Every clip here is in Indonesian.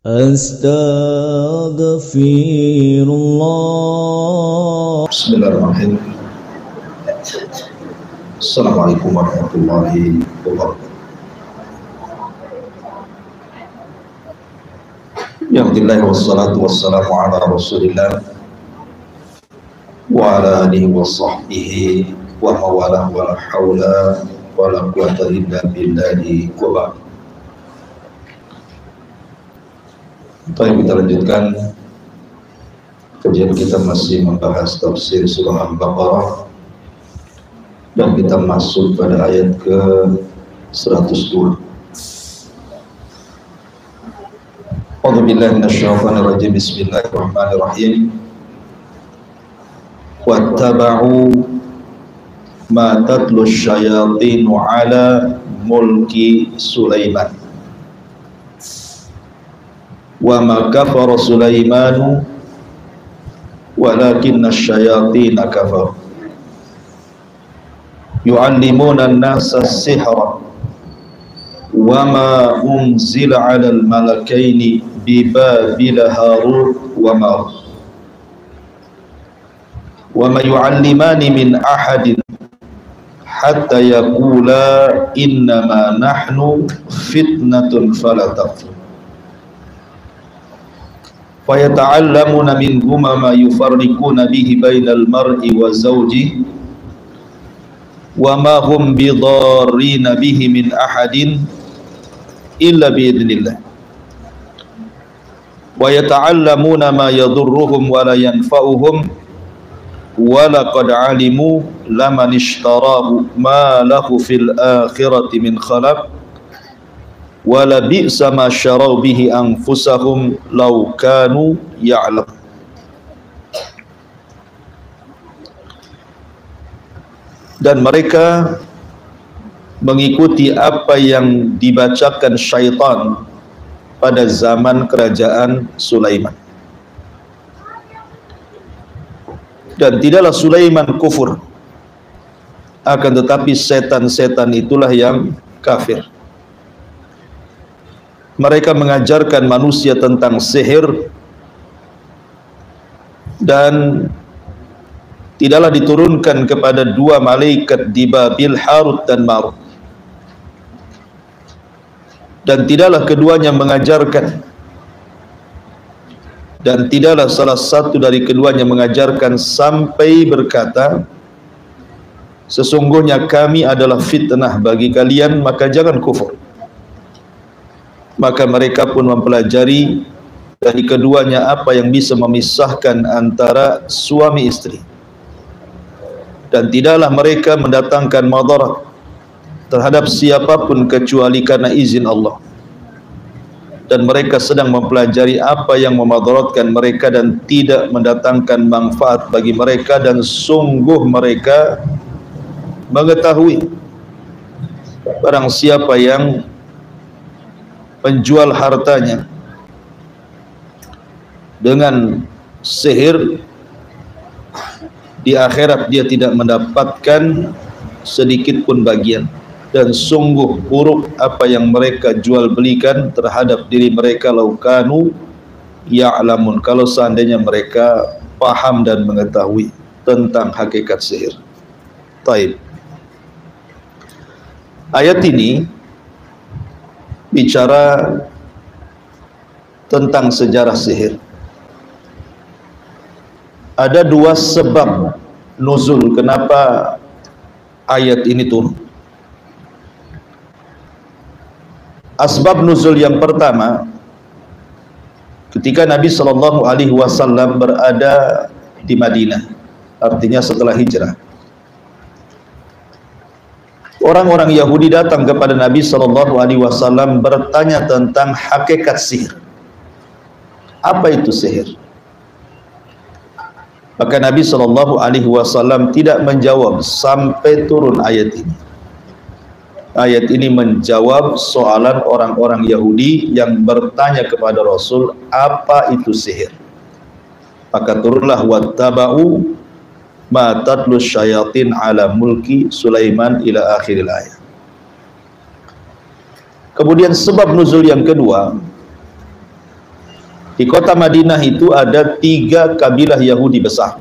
Astaghfirullah. Bismillahirrahmanirrahim. Assalamualaikum warahmatullahi wabarakatuh. Alhamdulillah wassalatu wassalamu ala Rasulillah wa ala alihi wa sahbihi wa mawalah wa la hawla wa la quwwata illa billahi wa ba'd. Baik, kita lanjutkan kajian kita, masih membahas tafsir surah Al-Baqarah dan kita masuk pada ayat ke 102. A'udzubillahi minasyaitonir rajim. Bismillahirrahmanirrahim. Wattaba'u ma tatlu syayatinu ala mulki Sulaiman wa ma kafara Sulaimanu walakinna syayatina kafaru yu'allimuna an-nasa as-sihra wa ma unzila 'alal malakaini bi Babila Harut wa Marut wa ma yu'allimani min ahadin hatta yaqula innama nahnu fitnatun fala takfur fayata'allamuna minhuma ma yufarriquna bihi bainal mar'i wa zawjihi wa ma hum bidarrina bihi min ahadin illa biidznillah wa yata'allamuna ma yadurruhum wa la yanfa'uhum wa laqad 'alimu laman ishtarahu ma lahu fil akhirati min khalaq wala bi'sa ma syarau bihi anfusahum law kanu ya'lam. Dan mereka mengikuti apa yang dibacakan syaitan pada zaman kerajaan Sulaiman. Dan tidaklah Sulaiman kufur, akan tetapi setan-setan itulah yang kafir. Mereka mengajarkan manusia tentang sihir dan tidaklah diturunkan kepada dua malaikat di Babil, Harut dan Marut, dan tidaklah keduanya mengajarkan, dan tidaklah salah satu dari keduanya mengajarkan sampai berkata, sesungguhnya kami adalah fitnah bagi kalian, maka jangan kufur. Maka mereka pun mempelajari dari keduanya apa yang bisa memisahkan antara suami istri, dan tidaklah mereka mendatangkan madarat terhadap siapapun kecuali karena izin Allah, dan mereka sedang mempelajari apa yang memadaratkan mereka dan tidak mendatangkan manfaat bagi mereka, dan sungguh mereka mengetahui barang siapa yang menjual hartanya dengan sihir, di akhirat dia tidak mendapatkan sedikit pun bagian, dan sungguh buruk apa yang mereka jual belikan terhadap diri mereka, laukanu ya'lamun, kalau seandainya mereka paham dan mengetahui tentang hakikat sihir. Taib. Ayat ini bicara tentang sejarah sihir. Ada dua sebab nuzul kenapa ayat ini turun. Asbab nuzul yang pertama, ketika Nabi SAW berada di Madinah, artinya setelah hijrah, orang-orang Yahudi datang kepada Nabi SAW bertanya tentang hakikat sihir. Apa itu sihir? Maka Nabi SAW tidak menjawab sampai turun ayat ini. Ayat ini menjawab soalan orang-orang Yahudi yang bertanya kepada Rasul, apa itu sihir? Maka turunlah wattaba'u ma tatlu syayatin ala mulki Sulaiman ila akhiril ayat. Kemudian sebab nuzul yang kedua, Di kota Madinah itu ada 3 kabilah Yahudi besar.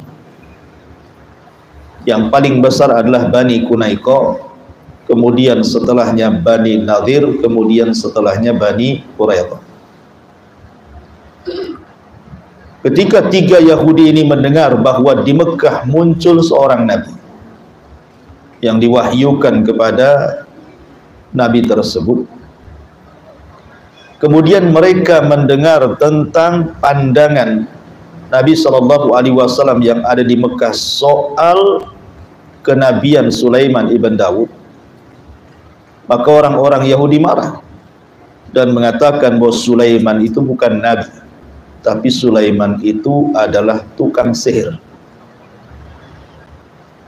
Yang paling besar adalah Bani Qunaiqa, kemudian setelahnya Bani Nadir, kemudian setelahnya Bani Quraidah. Ketika 3 Yahudi ini mendengar bahwa di Mekah muncul seorang Nabi yang diwahyukan kepada Nabi tersebut, kemudian mereka mendengar tentang pandangan Nabi SAW yang ada di Mekah soal kenabian Sulaiman ibn Daud, maka orang-orang Yahudi marah dan mengatakan bahwa Sulaiman itu bukan Nabi, tapi Sulaiman itu adalah tukang sihir.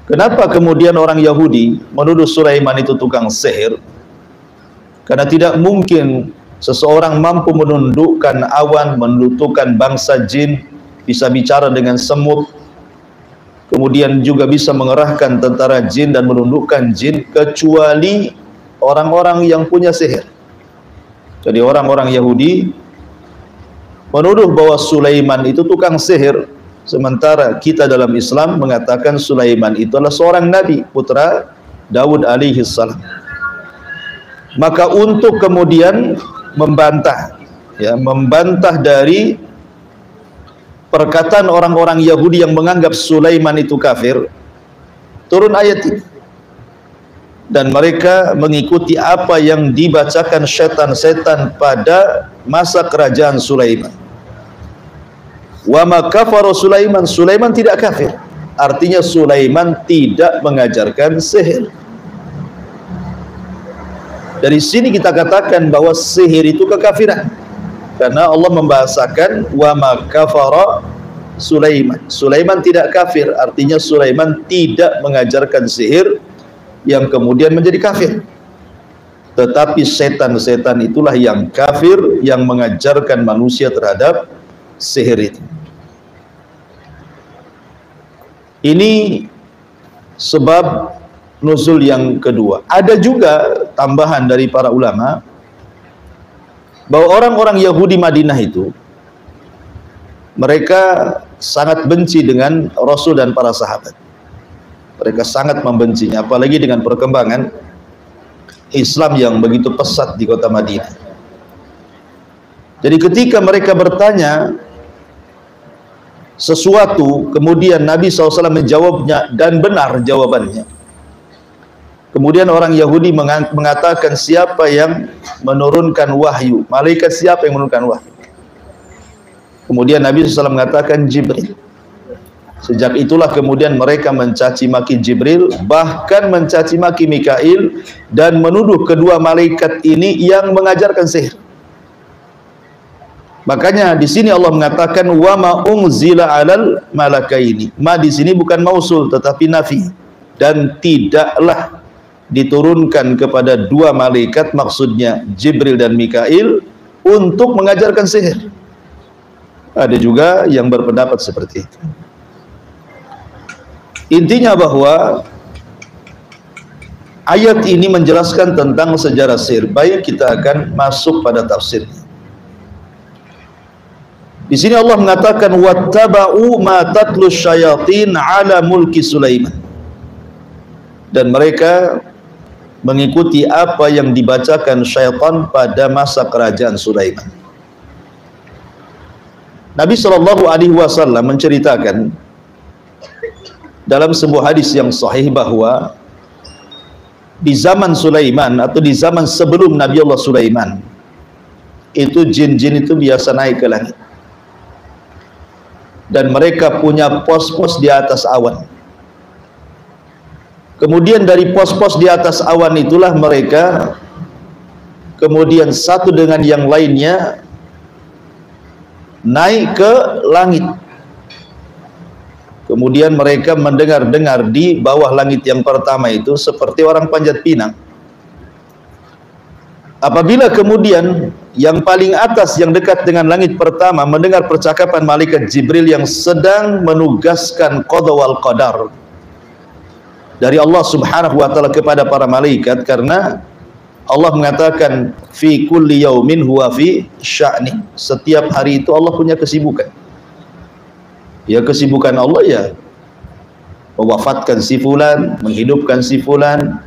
Kenapa kemudian orang Yahudi menuduh Sulaiman itu tukang sihir? Karena tidak mungkin seseorang mampu menundukkan awan, menundukkan bangsa jin, bisa bicara dengan semut, kemudian juga bisa mengerahkan tentara jin dan menundukkan jin, kecuali orang-orang yang punya sihir. Jadi orang-orang Yahudi menuduh bahwa Sulaiman itu tukang sihir, sementara kita dalam Islam mengatakan Sulaiman itu adalah seorang nabi, putra Daud alaihi salam. Maka untuk kemudian membantah dari perkataan orang-orang Yahudi yang menganggap Sulaiman itu kafir, turun ayat ini dan mereka mengikuti apa yang dibacakan setan-setan pada masa kerajaan Sulaiman. Wa ma kafara Sulaiman, Sulaiman tidak kafir, artinya Sulaiman tidak mengajarkan sihir. Dari sini kita katakan bahwa sihir itu kekafiran, karena Allah membahasakan wa ma kafara Sulaiman. Sulaiman tidak kafir, artinya Sulaiman tidak mengajarkan sihir yang kemudian menjadi kafir. Tetapi setan-setan itulah yang kafir, yang mengajarkan manusia terhadap sihir itu. Ini sebab nuzul yang kedua. Ada juga tambahan dari para ulama bahwa orang-orang Yahudi Madinah itu mereka sangat benci dengan Rasul dan para sahabat. Mereka sangat membencinya, apalagi dengan perkembangan Islam yang begitu pesat di kota Madinah. Jadi ketika mereka bertanya sesuatu, kemudian Nabi SAW menjawabnya dan benar jawabannya. Kemudian orang Yahudi mengatakan, siapa yang menurunkan wahyu? Malaikat siapa yang menurunkan wahyu? Kemudian Nabi SAW mengatakan Jibril. Sejak itulah kemudian mereka mencaci maki Jibril, bahkan mencaci maki Mikail, dan menuduh kedua malaikat ini yang mengajarkan sihir. Makanya di sini Allah mengatakan wa ma unzila 'alal malakaini. Ma di sini bukan mausul tetapi nafi, dan tidaklah diturunkan kepada dua malaikat, maksudnya Jibril dan Mikail, untuk mengajarkan sihir. Ada juga yang berpendapat seperti itu. Intinya bahwa ayat ini menjelaskan tentang sejarah sihir. Baik, kita akan masuk pada tafsirnya. Di sini Allah mengatakan wattaba'u ma tatlu syayatin ala mulki Sulaiman. Dan mereka mengikuti apa yang dibacakan syaitan pada masa kerajaan Sulaiman. Nabi SAW menceritakan dalam sebuah hadis yang sahih bahwa di zaman Sulaiman atau di zaman sebelum Nabi Allah Sulaiman itu jin-jin itu biasa naik ke langit, dan mereka punya pos-pos di atas awan. Kemudian dari pos-pos di atas awan itulah mereka kemudian satu dengan yang lainnya naik ke langit. Kemudian mereka mendengar-dengar di bawah langit yang pertama itu seperti orang panjat pinang. Apabila kemudian yang paling atas yang dekat dengan langit pertama mendengar percakapan malaikat Jibril yang sedang menugaskan qada wal qadar dari Allah Subhanahu wa taala kepada para malaikat, karena Allah mengatakan fi kulli yaumin huwa fi sya'ni. Setiap hari itu Allah punya kesibukan. Ya, kesibukan Allah ya mewafatkan si fulan, menghidupkan si fulan,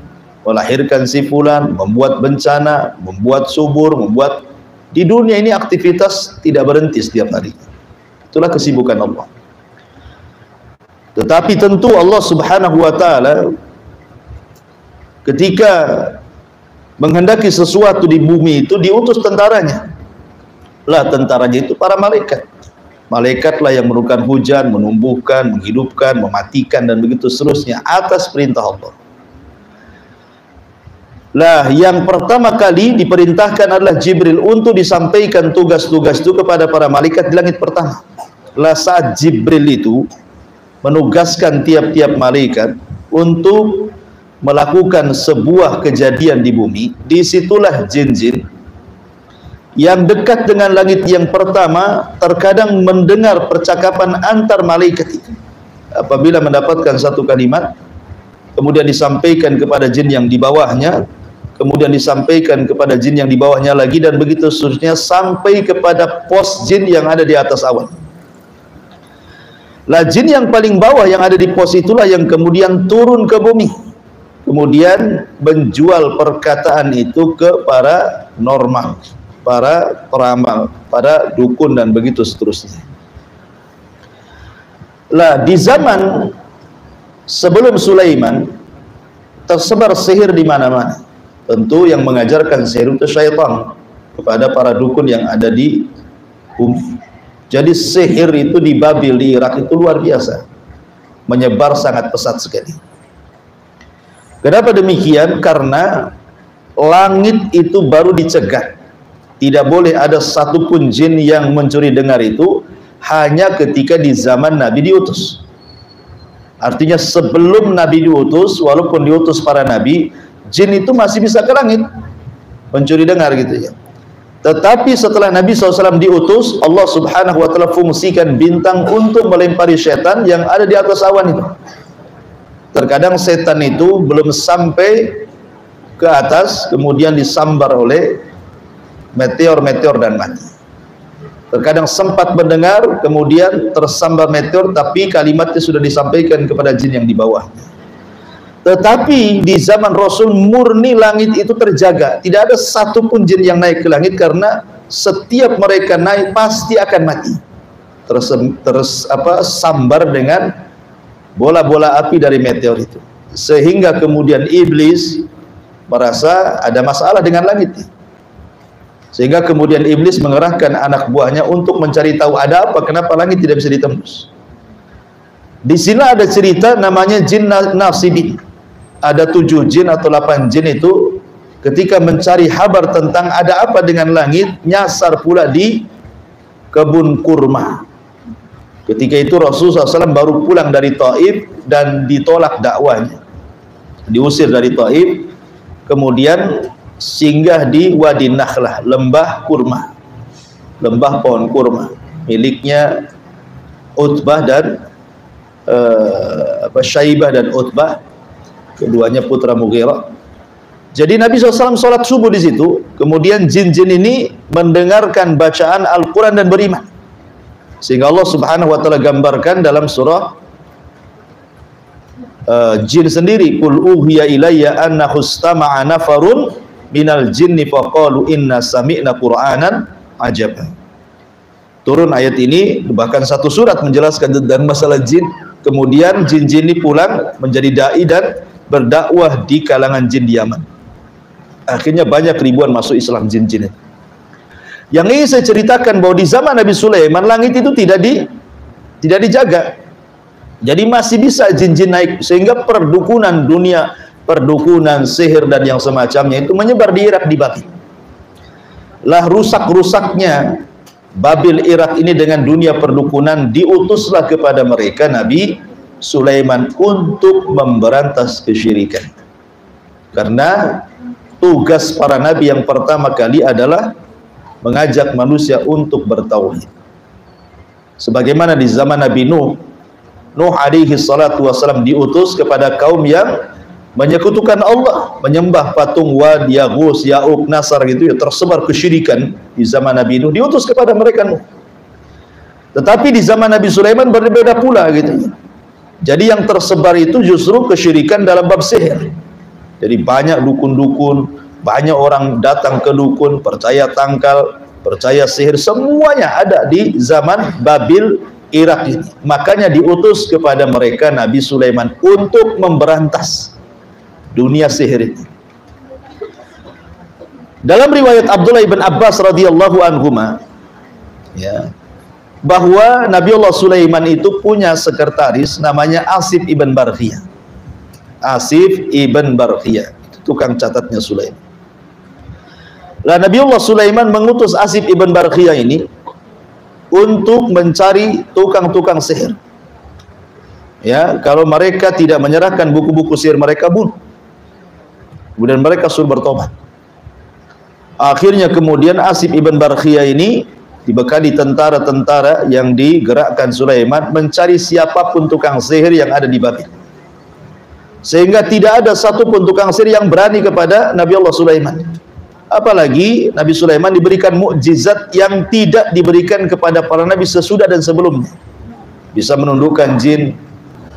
melahirkan si fulan, membuat bencana, membuat subur, membuat di dunia ini aktivitas tidak berhenti setiap hari. Itulah kesibukan Allah. Tetapi tentu Allah Subhanahu wa taala ketika menghendaki sesuatu di bumi itu diutus tentaranya. Lah tentaranya itu para malaikat. Malaikatlah yang menurunkan hujan, menumbuhkan, menghidupkan, mematikan dan begitu seterusnya atas perintah Allah. Lah yang pertama kali diperintahkan adalah Jibril untuk disampaikan tugas-tugas itu kepada para malaikat di langit pertama. Lah saat Jibril itu menugaskan tiap-tiap malaikat untuk melakukan sebuah kejadian di bumi, disitulah jin-jin yang dekat dengan langit yang pertama terkadang mendengar percakapan antar malaikat itu. Apabila mendapatkan satu kalimat, kemudian disampaikan kepada jin yang di bawahnya, kemudian disampaikan kepada jin yang di bawahnya lagi, dan begitu seterusnya sampai kepada pos jin yang ada di atas awan. Lah jin yang paling bawah yang ada di pos itulah yang kemudian turun ke bumi, kemudian menjual perkataan itu ke para normal, para peramal, para dukun dan begitu seterusnya. Lah di zaman sebelum Sulaiman tersebar sihir di mana-mana. Tentu yang mengajarkan sihir itu syaitan kepada para dukun yang ada di bumi. Jadi sihir itu di Babil, di Irak itu luar biasa, menyebar sangat pesat sekali. Kenapa demikian? Karena langit itu baru dicegat. Tidak boleh ada satupun jin yang mencuri dengar itu hanya ketika di zaman Nabi diutus. Artinya sebelum Nabi diutus, walaupun diutus para Nabi, jin itu masih bisa ke langit mencuri dengar gitu ya. Tetapi setelah Nabi SAW diutus, Allah Subhanahu wa ta'ala fungsikan bintang untuk melempari setan yang ada di atas awan itu. Terkadang setan itu belum sampai ke atas, kemudian disambar oleh meteor-meteor dan mati. Terkadang sempat mendengar, kemudian tersambar meteor, tapi kalimatnya sudah disampaikan kepada jin yang di bawah. Tetapi di zaman Rasul murni langit itu terjaga, tidak ada satupun jin yang naik ke langit, karena setiap mereka naik pasti akan mati, sambar dengan bola-bola api dari meteor itu. Sehingga kemudian iblis merasa ada masalah dengan langit, sehingga kemudian iblis mengerahkan anak buahnya untuk mencari tahu ada apa, kenapa langit tidak bisa ditembus. Di sini ada cerita namanya jin nasibin. Ada 7 jin atau 8 jin itu ketika mencari kabar tentang ada apa dengan langit, nyasar pula di kebun kurma. Ketika itu Rasulullah SAW baru pulang dari Taif dan ditolak dakwanya, diusir dari Taif, kemudian singgah di Wadi Nakhlah, lembah kurma, lembah pohon kurma miliknya Utbah dan Syaibah dan Utbah, keduanya putra Mughirah. Jadi Nabi SAW sholat subuh di situ, kemudian jin-jin ini mendengarkan bacaan Al-Quran dan beriman. Sehingga Allah Subhanahu wa ta'ala gambarkan dalam surah jin sendiri, qul uhiya ilayya annahu istama'a nafarun minal jinni faqalu inna sami'na qur'anan ajaba. Turun ayat ini, bahkan satu surat menjelaskan tentang masalah jin. Kemudian jin-jin ini pulang menjadi dai dan berdakwah di kalangan jin di Yaman. Akhirnya banyak ribuan masuk Islam jin-jin. Yang ingin saya ceritakan bahwa di zaman Nabi Sulaiman langit itu tidak dijaga. Jadi masih bisa jin-jin naik, sehingga perdukunan dunia, perdukunan sihir dan yang semacamnya itu menyebar di Irak, di Babil. Lah rusak-rusaknya Babil Irak ini dengan dunia perdukunan, diutuslah kepada mereka Nabi Sulaiman untuk memberantas kesyirikan. Karena tugas para nabi yang pertama kali adalah mengajak manusia untuk bertauhid. Sebagaimana di zaman Nabi Nuh alaihi salatu wasallam diutus kepada kaum yang menyekutukan Allah, menyembah patung Wad, Yaghus, Ya'uq, Nasar gitu ya, tersebar kesyirikan di zaman Nabi Nuh, diutus kepada mereka Nuh. Tetapi di zaman Nabi Sulaiman berbeda pula gitu. Jadi yang tersebar itu justru kesyirikan dalam bab sihir. Jadi banyak dukun-dukun, banyak orang datang ke dukun, percaya tangkal, percaya sihir, semuanya ada di zaman Babil Irak ini. Makanya diutus kepada mereka Nabi Sulaiman untuk memberantas dunia sihir ini. Dalam riwayat Abdullah ibn Abbas radhiyallahu anhuma, ya, bahwa Nabi Allah Sulaiman itu punya sekretaris namanya Asif ibn Barkhiyah. Asif ibn Barkhiyah, tukang catatnya Sulaiman. Lah Nabi Allah Sulaiman mengutus Asif ibn Barkhiyah ini untuk mencari tukang-tukang sihir. Ya, kalau mereka tidak menyerahkan buku-buku sihir mereka bunuh. Kemudian mereka suruh bertobat. Akhirnya kemudian Asif ibn Barkhiyah ini dibekali tentara-tentara yang digerakkan Sulaiman mencari siapapun tukang sihir yang ada di Babil. Sehingga tidak ada satupun tukang sihir yang berani kepada Nabi Allah Sulaiman. Apalagi Nabi Sulaiman diberikan mukjizat yang tidak diberikan kepada para nabi sesudah dan sebelumnya. Bisa menundukkan jin,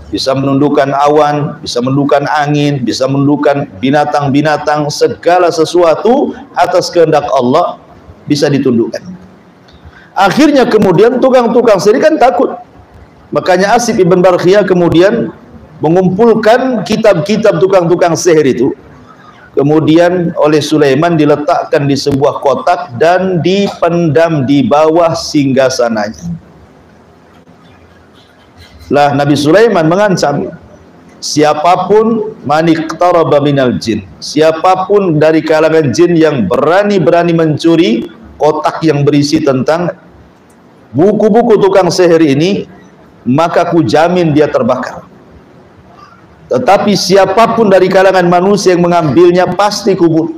bisa menundukkan awan, bisa menundukkan angin, bisa menundukkan binatang-binatang, segala sesuatu atas kehendak Allah bisa ditundukkan. Akhirnya kemudian tukang-tukang sihir kan takut. Makanya Asif ibn Barkhiyah kemudian mengumpulkan kitab-kitab tukang-tukang sihir itu. Kemudian oleh Sulaiman diletakkan di sebuah kotak dan dipendam di bawah singgasananya. Lah Nabi Sulaiman mengancam siapapun maniqtaraba minal jin, siapapun dari kalangan jin yang berani-berani mencuri kotak yang berisi tentang buku-buku tukang sihir ini, maka ku jamin dia terbakar. Tetapi siapapun dari kalangan manusia yang mengambilnya pasti kubur.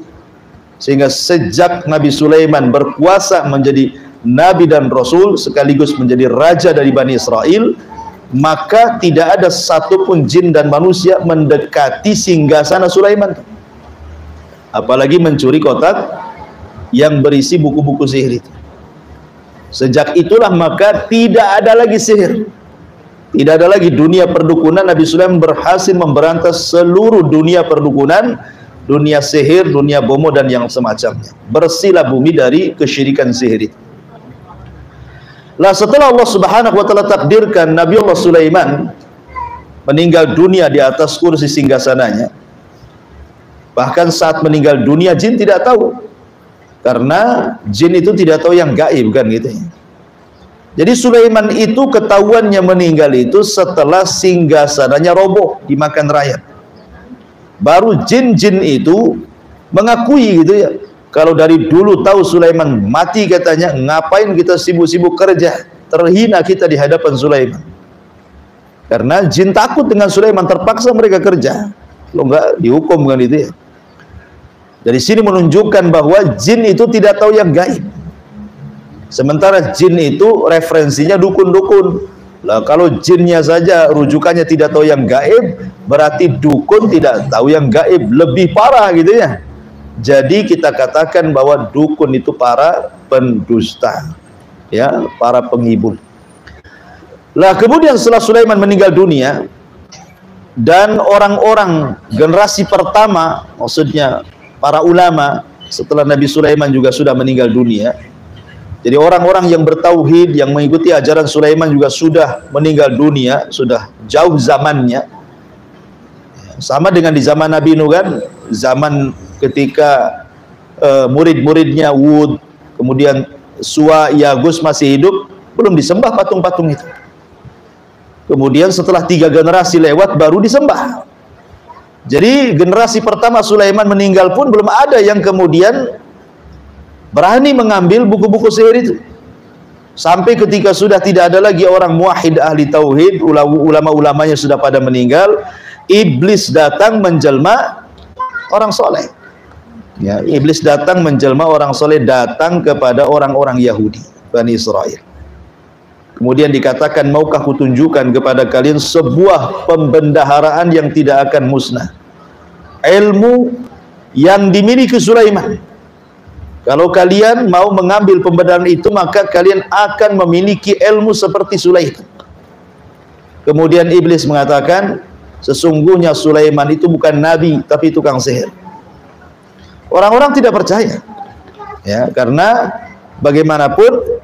Sehingga sejak Nabi Sulaiman berkuasa menjadi nabi dan rasul sekaligus menjadi raja dari Bani Israel, maka tidak ada satupun jin dan manusia mendekati singgasana Sulaiman, apalagi mencuri kotak yang berisi buku-buku sihir itu. Sejak itulah maka tidak ada lagi sihir, tidak ada lagi dunia perdukunan. Nabi Sulaiman berhasil memberantas seluruh dunia perdukunan, dunia sihir, dunia bomo dan yang semacamnya. Bersihlah bumi dari kesyirikan sihir itu. Lah setelah Allah Subhanahu wa taala takdirkan Nabi Allah Sulaiman meninggal dunia di atas kursi singgasananya, bahkan saat meninggal dunia jin tidak tahu, karena jin itu tidak tahu yang gaib kan gitu ya. Jadi Sulaiman itu ketahuannya meninggal itu setelah singgasananya roboh dimakan rakyat. Baru jin-jin itu mengakui gitu ya, kalau dari dulu tahu Sulaiman mati katanya, ngapain kita sibuk-sibuk kerja, terhina kita di hadapan Sulaiman. Karena jin takut dengan Sulaiman, terpaksa mereka kerja, kalau enggak dihukum kan itu ya. Dari sini menunjukkan bahwa jin itu tidak tahu yang gaib. Sementara jin itu referensinya dukun-dukun. Lah kalau jinnya saja rujukannya tidak tahu yang gaib, berarti dukun tidak tahu yang gaib, lebih parah gitu ya. Jadi kita katakan bahwa dukun itu para pendusta, ya, para penghibur. Lah kemudian setelah Sulaiman meninggal dunia dan orang-orang generasi pertama, maksudnya para ulama setelah Nabi Sulaiman juga sudah meninggal dunia. Jadi orang-orang yang bertauhid, yang mengikuti ajaran Sulaiman juga sudah meninggal dunia, sudah jauh zamannya. Sama dengan di zaman Nabi Nuh kan, zaman ketika murid-muridnya Wud, kemudian Suwa, Yagus masih hidup, belum disembah patung-patung itu. Kemudian setelah 3 generasi lewat baru disembah. Jadi generasi pertama Sulaiman meninggal pun belum ada yang kemudian berani mengambil buku-buku sihir itu. Sampai ketika sudah tidak ada lagi orang muwahhid ahli tauhid, ulama-ulamanya sudah pada meninggal, iblis datang menjelma orang soleh. Ya, iblis datang menjelma orang soleh, datang kepada orang-orang Yahudi, Bani Israel. Kemudian dikatakan, maukah kutunjukkan kepada kalian sebuah pembendaharaan yang tidak akan musnah. ilmu yang dimiliki Sulaiman. Kalau kalian mau mengambil pembenaran itu, maka kalian akan memiliki ilmu seperti Sulaiman. Kemudian iblis mengatakan, sesungguhnya Sulaiman itu bukan nabi, tapi tukang sihir. Orang-orang tidak percaya, ya, karena bagaimanapun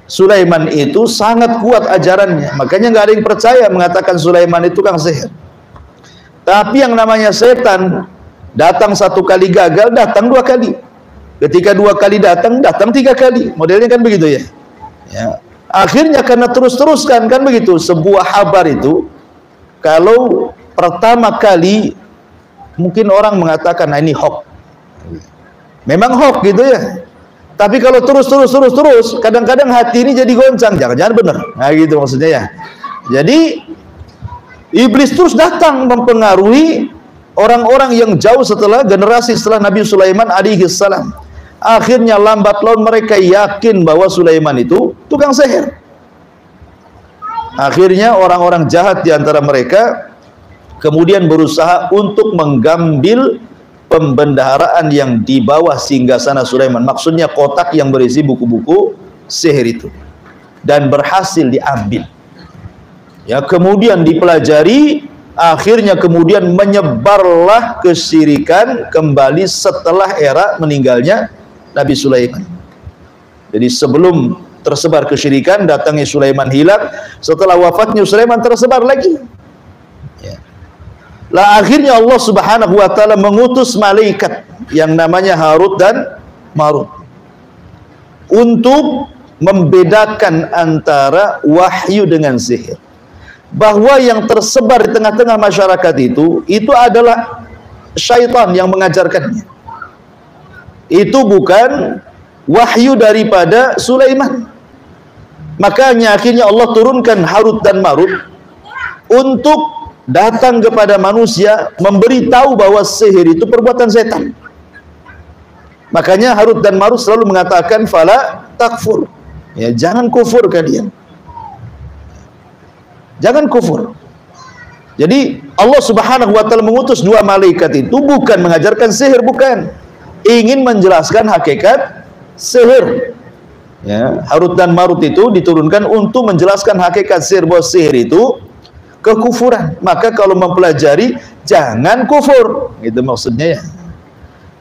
Sulaiman itu sangat kuat ajarannya, makanya nggak ada yang percaya mengatakan Sulaiman itu tukang sihir. Tapi yang namanya setan, datang satu kali gagal, datang dua kali. Ketika dua kali datang, datang tiga kali. Modelnya kan begitu ya. Ya. Akhirnya karena terus-teruskan kan begitu. Sebuah kabar itu, kalau pertama kali mungkin orang mengatakan, nah ini hoax. Memang hoax gitu ya. Tapi kalau terus, kadang-kadang hati ini jadi goncang, jangan-jangan benar. Nah gitu maksudnya ya. Jadi iblis terus datang mempengaruhi orang-orang yang jauh setelah generasi setelah Nabi Sulaiman alaihi salam. Akhirnya lambat laun mereka yakin bahwa Sulaiman itu tukang sihir. Akhirnya orang-orang jahat di antara mereka kemudian berusaha untuk menggambil pembendaharaan yang di bawah singgasana Sulaiman, maksudnya kotak yang berisi buku-buku sihir itu, dan berhasil diambil. Ya, kemudian dipelajari, akhirnya kemudian menyebarlah kesyirikan kembali setelah era meninggalnya Nabi Sulaiman. Jadi sebelum tersebar kesyirikan, datangnya Sulaiman hilang, setelah wafatnya Sulaiman tersebar lagi. Lah akhirnya Allah Subhanahu wa taala mengutus malaikat yang namanya Harut dan Marut untuk membedakan antara wahyu dengan sihir. Bahwa yang tersebar di tengah-tengah masyarakat itu adalah syaitan yang mengajarkannya. Itu bukan wahyu daripada Sulaiman. Makanya akhirnya Allah turunkan Harut dan Marut untuk datang kepada manusia, memberitahu bahwa sihir itu perbuatan setan. Makanya Harut dan Marut selalu mengatakan fala takfur, ya, jangan kufur kalian, jangan kufur. Jadi Allah Subhanahu wa taala mengutus dua malaikat itu bukan mengajarkan sihir, bukan, ingin menjelaskan hakikat sihir. Ya, Harut dan Marut itu diturunkan untuk menjelaskan hakikat sihir, bahwa sihir itu kekufuran. Maka kalau mempelajari jangan kufur, gitu maksudnya ya.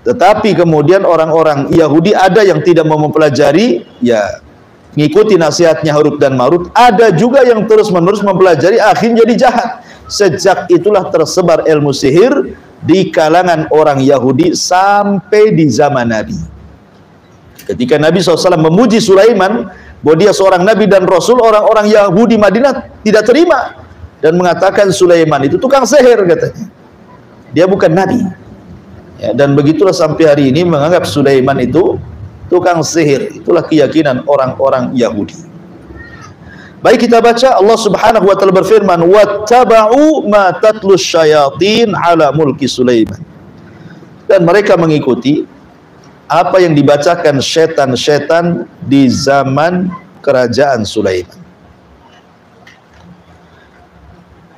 Tetapi kemudian orang-orang Yahudi ada yang tidak mau mempelajari, ya ngikuti nasihatnya Harut dan Marut. Ada juga yang terus-menerus mempelajari, akhirnya jadi jahat. Sejak itulah tersebar ilmu sihir di kalangan orang Yahudi sampai di zaman Nabi. Ketika Nabi SAW memuji Sulaiman bahwa dia seorang Nabi dan Rasul, orang-orang Yahudi Madinah tidak terima dan mengatakan Sulaiman itu tukang sihir, katanya. Dia bukan Nabi. Ya, dan begitulah sampai hari ini menganggap Sulaiman itu tukang sihir. Itulah keyakinan orang-orang Yahudi. Baik, kita baca Allah Subhanahu wa taala berfirman, wattaba'u ma tatlus syayatin ala mulki Sulaiman. Dan mereka mengikuti apa yang dibacakan setan-setan di zaman kerajaan Sulaiman.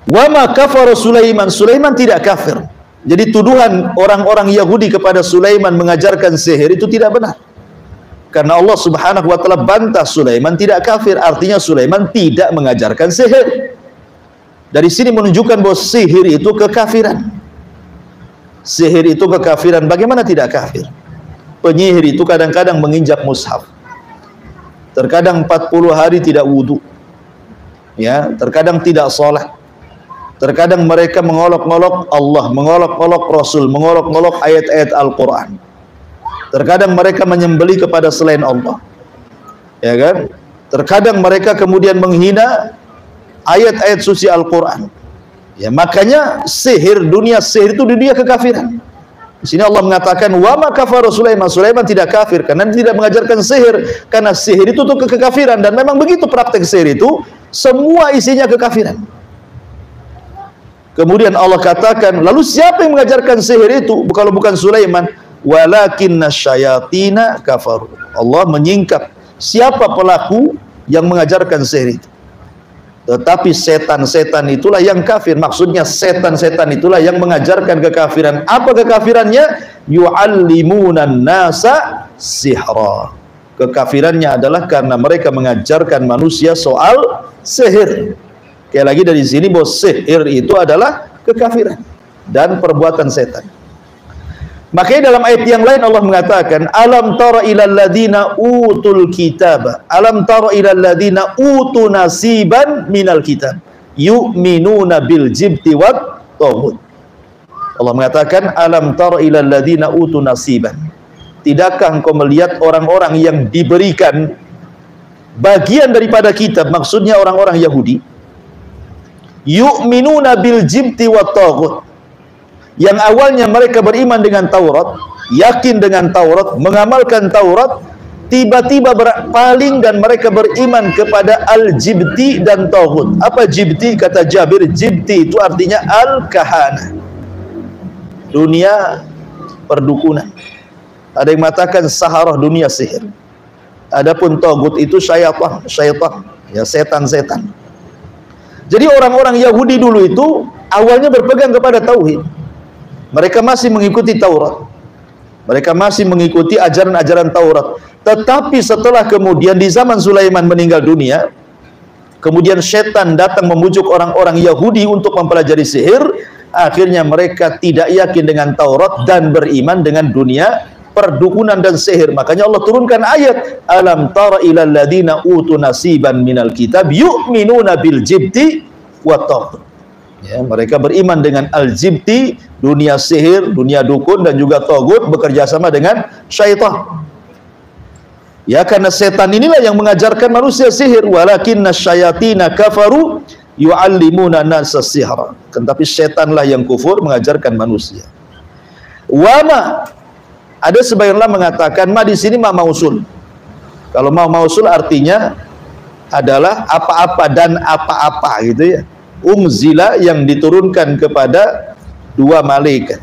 Wa ma kafara Sulaiman, Sulaiman tidak kafir. Jadi tuduhan orang-orang Yahudi kepada Sulaiman mengajarkan sihir itu tidak benar. Karena Allah Subhanahu wa taala bantah Sulaiman tidak kafir, artinya Sulaiman tidak mengajarkan sihir. Dari sini menunjukkan bahwa sihir itu kekafiran. Sihir itu kekafiran. Bagaimana tidak kafir? Penyihir itu kadang-kadang menginjak mushaf. Terkadang 40 hari tidak wudu. Ya, terkadang tidak sholat. Terkadang mereka mengolok-olok Allah, mengolok-olok Rasul, mengolok-olok ayat-ayat Al-Quran. Terkadang mereka menyembelih kepada selain Allah, ya kan? Terkadang mereka kemudian menghina ayat-ayat suci Al-Quran. Ya, makanya sihir, dunia sihir itu dunia kekafiran. Di sini Allah mengatakan wa ma kafara Sulaiman, Sulaiman tidak kafir karena tidak mengajarkan sihir, karena sihir itu tuh kekafiran, dan memang begitu praktek sihir itu semua isinya kekafiran. Kemudian Allah katakan, lalu siapa yang mengajarkan sihir itu kalau bukan Sulaiman? Walakinna syayatina kafaru. Allah menyingkap siapa pelaku yang mengajarkan sihir itu. Tetapi setan-setan itulah yang kafir. Maksudnya setan-setan itulah yang mengajarkan kekafiran. Apa kekafirannya? Yu'allimunan nasa sihra. Kekafirannya adalah karena mereka mengajarkan manusia soal sihir. Kayak lagi dari sini bahwa sihir itu adalah kekafiran dan perbuatan setan. Makanya dalam ayat yang lain Allah mengatakan, alam tara ilal ladina utul kitab, alam tara ilal ladina utu nasiban minal kitab yu'minuna bil jibti wat taghut. Allah mengatakan, alam tara ilal ladina utu nasiban. Tidakkah engkau melihat orang-orang yang diberikan bagian daripada kitab, maksudnya orang-orang Yahudi, yu'minuna bil jibti wat taghut, yang awalnya mereka beriman dengan Taurat, yakin dengan Taurat, mengamalkan Taurat, tiba-tiba berpaling dan mereka beriman kepada al-jibti dan taghut. Apa jibti? Kata Jabir, jibti itu artinya al-kahana, dunia perdukunan. Ada yang mengatakan saharah, dunia sihir. Adapun taghut itu syaitan, ya setan-setan. Jadi orang-orang Yahudi dulu itu awalnya berpegang kepada tauhid. Mereka masih mengikuti Taurat. Mereka masih mengikuti ajaran-ajaran Taurat. Tetapi setelah kemudian di zaman Sulaiman meninggal dunia, kemudian setan datang membujuk orang-orang Yahudi untuk mempelajari sihir. Akhirnya mereka tidak yakin dengan Taurat dan beriman dengan dunia perdukunan dan sihir. Makanya Allah turunkan ayat, alam tara ilal ladina utu nasiban minal kitab yu'minuna bil jibti wa taghut. Ya, mereka beriman dengan al-jibti, dunia sihir, dunia dukun, dan juga taghut, bekerja sama dengan syaitan. Ya, karena setan inilah yang mengajarkan manusia sihir. Walakinna syayatina kafaru yu'allimuna nasa sihra. Tetapi setanlah yang kufur mengajarkan manusia. Wama, ada sebagian ulama mengatakan ma di sini ma mausul. Kalau ma mausul artinya adalah apa-apa dan apa-apa gitu ya. Umzila, yang diturunkan kepada dua malaikat.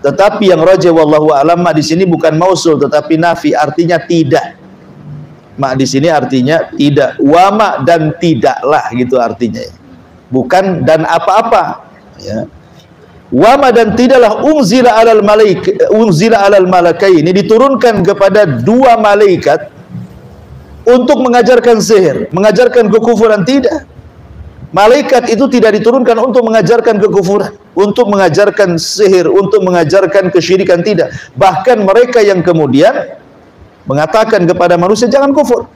Tetapi yang rajih wallahu alam ma di sini bukan mausul tetapi nafi, artinya tidak. Ma di sini artinya tidak. Wama dan tidaklah gitu artinya. Bukan dan apa-apa, ya. Wama dan tidaklah unzila alal malakaini, diturunkan kepada dua malaikat untuk mengajarkan sihir, mengajarkan kekufuran, tidak. Malaikat itu tidak diturunkan untuk mengajarkan kekufuran, untuk mengajarkan sihir, untuk mengajarkan kesyirikan, tidak. Bahkan mereka yang kemudian mengatakan kepada manusia jangan kufur,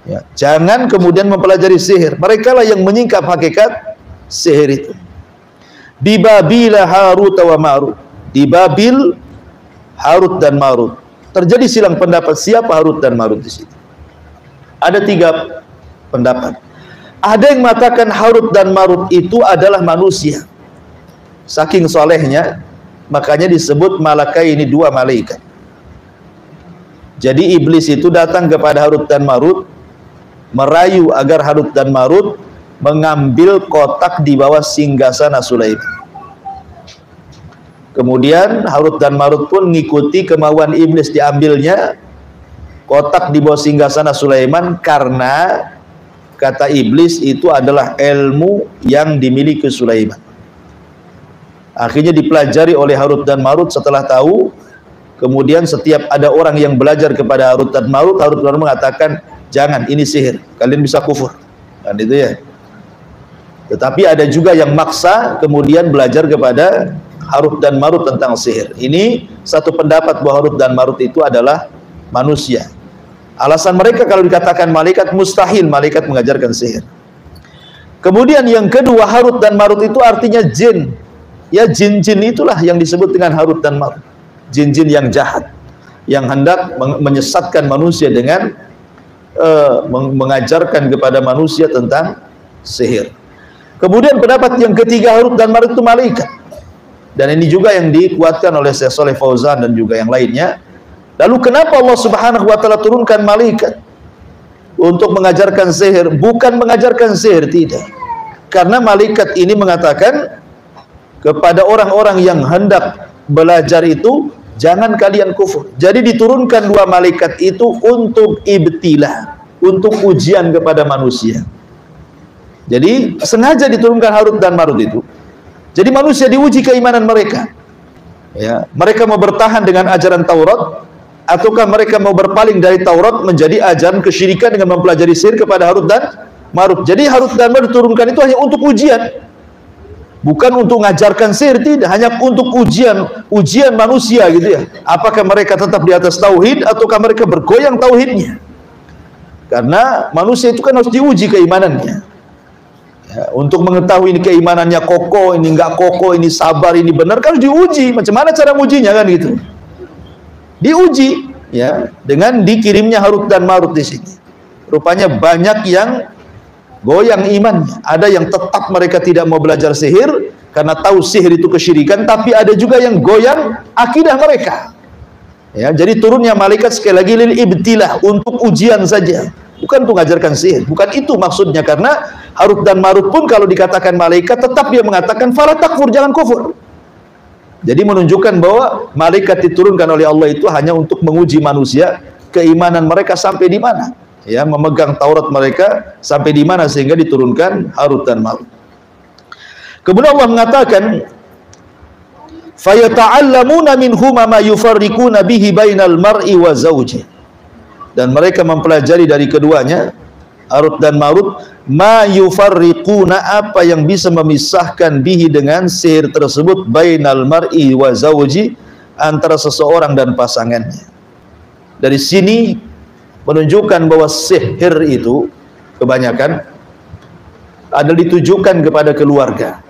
ya, jangan kemudian mempelajari sihir. Mereka lah yang menyingkap hakikat sihir itu. Di Babil Harut wa Marut, di Babil Harut dan Marut. Terjadi silang pendapat siapa Harut dan Marut di situ. Ada tiga pendapat. Ada yang mengatakan Harut dan Marut itu adalah manusia. Saking solehnya, makanya disebut malakai, ini dua malaikat. Jadi iblis itu datang kepada Harut dan Marut, merayu agar Harut dan Marut mengambil kotak di bawah singgasana Sulaiman. Kemudian Harut dan Marut pun mengikuti kemauan iblis, diambilnya kotak di bawah singgasana Sulaiman karena kata iblis itu adalah ilmu yang dimiliki Sulaiman. Akhirnya dipelajari oleh Harut dan Marut. Setelah tahu, kemudian setiap ada orang yang belajar kepada Harut dan Marut mengatakan jangan, ini sihir, kalian bisa kufur, kan itu ya. Tetapi ada juga yang maksa kemudian belajar kepada Harut dan Marut tentang sihir. Ini satu pendapat bahwa Harut dan Marut itu adalah manusia. Alasan mereka kalau dikatakan malaikat, mustahil malaikat mengajarkan sihir. Kemudian yang kedua, Harut dan Marut itu artinya jin. Ya, jin-jin itulah yang disebut dengan Harut dan Marut. Jin-jin yang jahat, yang hendak menyesatkan manusia dengan mengajarkan kepada manusia tentang sihir. Kemudian pendapat yang ketiga, Harut dan Marut itu malaikat. Dan ini juga yang dikuatkan oleh Syekh Shalih Fauzan dan juga yang lainnya. Lalu kenapa Allah Subhanahu wa taala turunkan malaikat untuk mengajarkan sihir? Bukan mengajarkan sihir, tidak. Karena malaikat ini mengatakan kepada orang-orang yang hendak belajar itu, jangan kalian kufur. Jadi diturunkan dua malaikat itu untuk ibtilah, untuk ujian kepada manusia. Jadi sengaja diturunkan Harut dan Marut itu. Jadi manusia diuji keimanan mereka. Ya, mereka mau bertahan dengan ajaran Taurat, ataukah mereka mau berpaling dari Taurat menjadi ajaran kesyirikan dengan mempelajari sihir kepada Harut dan Marut. Jadi Harut dan Marut diturunkan itu hanya untuk ujian, bukan untuk mengajarkan sihir, tidak, hanya untuk ujian manusia gitu ya. Apakah mereka tetap di atas tauhid ataukah mereka bergoyang tauhidnya? Karena manusia itu kan harus diuji keimanannya. Ya, untuk mengetahui ini keimanannya kokoh, ini enggak kokoh, ini sabar, ini benar, kan harus diuji. Macam mana cara mengujinya kan gitu? Diuji ya dengan dikirimnya Harut dan Marut di sini. Rupanya banyak yang goyang imannya. Ada yang tetap mereka tidak mau belajar sihir karena tahu sihir itu kesyirikan, tapi ada juga yang goyang akidah mereka. Ya, jadi turunnya malaikat sekali lagi lil ibtilah, untuk ujian saja, bukan untuk mengajarkan sihir. Bukan itu maksudnya, karena Harut dan Marut pun kalau dikatakan malaikat tetap dia mengatakan fala takfur, jangan kufur. Jadi menunjukkan bahwa malaikat diturunkan oleh Allah itu hanya untuk menguji manusia, keimanan mereka sampai di mana, ya, memegang Taurat mereka sampai di mana sehingga diturunkan Harut dan Marut. Kemudian Allah mengatakan fayata'allamuna minhuma ma yufarriquna bihi bainal mar'i wa zawji, dan mereka mempelajari dari keduanya Harut dan Marut ma yufarriquna, apa yang bisa memisahkan bihi dengan sihir tersebut, bainal mar'i wa zawji, antara seseorang dan pasangannya. Dari sini menunjukkan bahwa sihir itu kebanyakan adalah ditujukan kepada keluarga.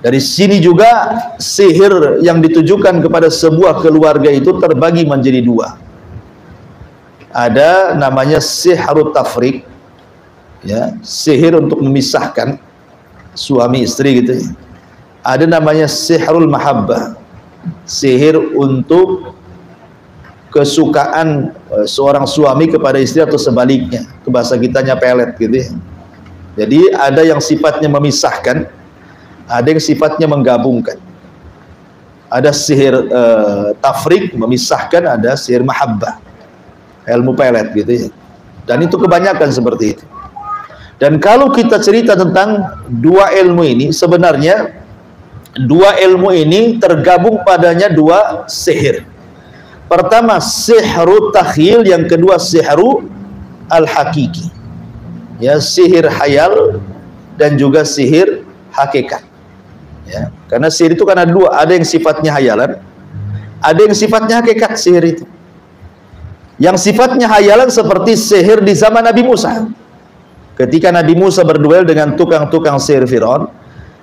Dari sini juga sihir yang ditujukan kepada sebuah keluarga itu terbagi menjadi dua. Ada namanya sihrut tafriq, ya, sihir untuk memisahkan suami istri gitu ya. Ada namanya sihrul mahabbah, sihir untuk kesukaan seorang suami kepada istri atau sebaliknya, ke bahasa kitanya pelet gitu ya. Jadi ada yang sifatnya memisahkan, ada yang sifatnya menggabungkan. Ada sihir tafriq, memisahkan, ada sihir mahabbah, ilmu pelet gitu ya. Dan itu kebanyakan seperti itu. Dan kalau kita cerita tentang dua ilmu ini, sebenarnya dua ilmu ini tergabung padanya dua sihir. Pertama sihru takhyil, yang kedua sihru al-hakiki. Ya, sihir hayal dan juga sihir hakikat. Ya, karena sihir itu kan ada dua, ada yang sifatnya hayalan, ada yang sifatnya hakikat sihir itu. Yang sifatnya hayalan seperti sihir di zaman Nabi Musa. Ketika Nabi Musa berduel dengan tukang-tukang sihir Firaun,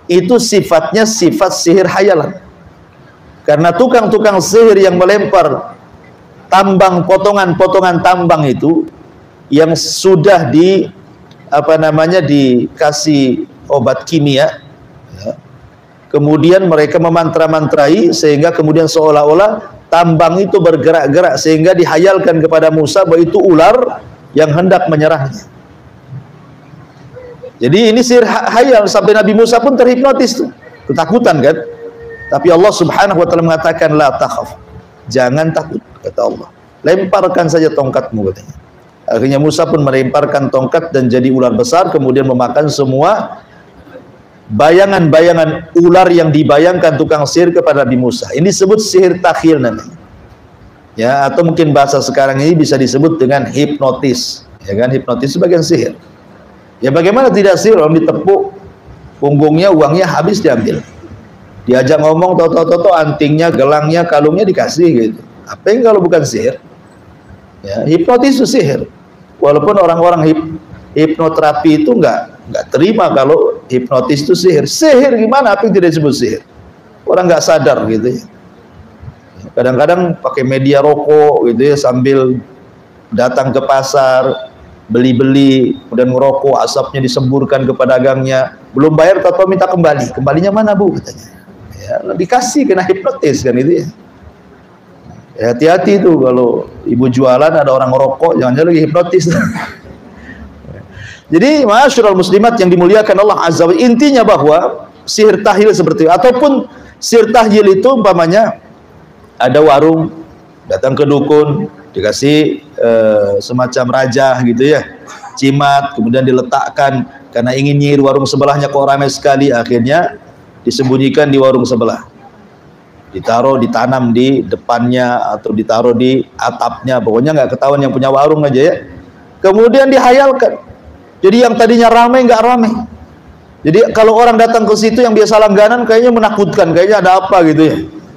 itu sifatnya sifat sihir hayalan. Karena tukang-tukang sihir yang melempar tambang, potongan-potongan tambang itu yang sudah dikasih obat kimia, ya, kemudian mereka memantra-mantrai sehingga kemudian seolah-olah tambang itu bergerak-gerak, sehingga dihayalkan kepada Musa bahwa itu ular yang hendak menyerahnya. Jadi ini sihir hayal, sampai Nabi Musa pun terhipnotis tuh, ketakutan kan. Tapi Allah Subhanahu wa taala mengatakan la takhaf, jangan takut, kata Allah. Lemparkan saja tongkatmu, katanya. Akhirnya Musa pun melemparkan tongkat dan jadi ular besar, kemudian memakan semua bayangan-bayangan ular yang dibayangkan tukang sihir kepada Nabi Musa. Ini disebut sihir takhil namanya. Ya, atau mungkin bahasa sekarang ini bisa disebut dengan hipnotis. Ya kan, hipnotis sebagian sihir. Ya bagaimana tidak sihir, orang ditepuk punggungnya, uangnya habis diambil. Diajak ngomong, toto-toto antingnya, gelangnya, kalungnya dikasih gitu. Apa yang kalau bukan sihir? Ya, hipnotis itu sihir. Walaupun orang-orang hipnoterapi itu nggak terima kalau hipnotis itu sihir. Sihir gimana? Apa yang tidak disebut sihir? Orang nggak sadar gitu ya. Kadang-kadang pakai media rokok gitu ya, sambil datang ke pasar, beli-beli, kemudian ngerokok, asapnya disemburkan ke pedagangnya, belum bayar atau minta kembali. Kembalinya mana bu? Katanya. Ya, dikasih, kena hipnotis kan itu ya. Ya, hati-hati itu kalau ibu jualan ada orang ngerokok, jangan-jangan lagi hipnotis. Jadi ma'asyiral muslimat yang dimuliakan Allah Azza wa Jalla, intinya bahwa sihir tahyil seperti itu, ataupun sihir tahyil itu umpamanya ada warung, datang ke dukun, dikasih semacam raja gitu ya, cimat, kemudian diletakkan Karena ingin nyihir warung sebelahnya kok ramai sekali, akhirnya disembunyikan di warung sebelah. Ditaruh, ditanam di depannya atau ditaruh di atapnya, pokoknya nggak ketahuan yang punya warung aja ya. Kemudian dihayalkan. Jadi yang tadinya ramai nggak ramai. Jadi kalau orang datang ke situ yang biasa langganan kayaknya menakutkan, kayaknya ada apa gitu ya.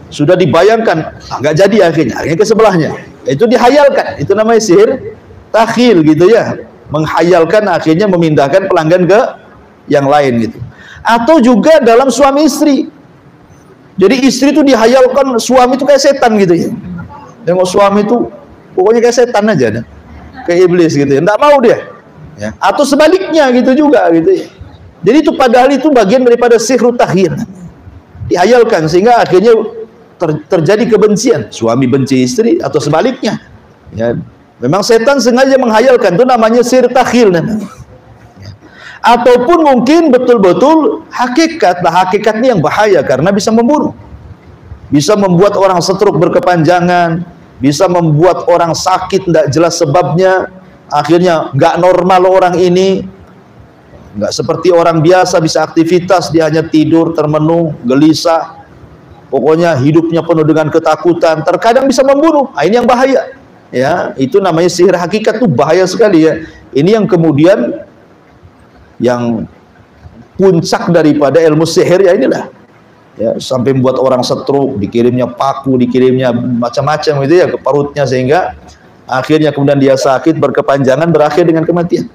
Sudah dibayangkan, nggak jadi akhirnya ke sebelahnya. Itu dihayalkan, itu namanya sihir takhil gitu ya. Menghayalkan akhirnya memindahkan pelanggan ke yang lain gitu. Atau juga dalam suami istri. Jadi istri itu dihayalkan suami itu kayak setan gitu ya. Tengok suami itu pokoknya kayak setan aja, kayak iblis gitu ya. Nggak mau dia. Ya. Atau sebaliknya gitu juga gitu ya. Jadi itu padahal itu bagian daripada sihir takhil. Dihayalkan sehingga akhirnya terjadi kebencian, suami benci istri atau sebaliknya. Ya. Memang setan sengaja menghayalkan, itu namanya sihir takhil. Ataupun mungkin betul-betul hakikat. Nah, hakikat ini yang bahaya karena bisa membunuh. Bisa membuat orang stroke berkepanjangan, bisa membuat orang sakit tidak jelas sebabnya, akhirnya nggak normal orang ini, nggak seperti orang biasa bisa aktivitas, dia hanya tidur termenung, gelisah, pokoknya hidupnya penuh dengan ketakutan, terkadang bisa membunuh. Nah, ini yang bahaya. Ya, itu namanya sihir hakikat, tuh bahaya sekali ya. Ini yang kemudian yang puncak daripada ilmu sihir ya inilah. Ya, sampai membuat orang stroke, dikirimnya paku, dikirimnya macam-macam gitu ya ke perutnya sehingga akhirnya kemudian dia sakit berkepanjangan berakhir dengan kematian.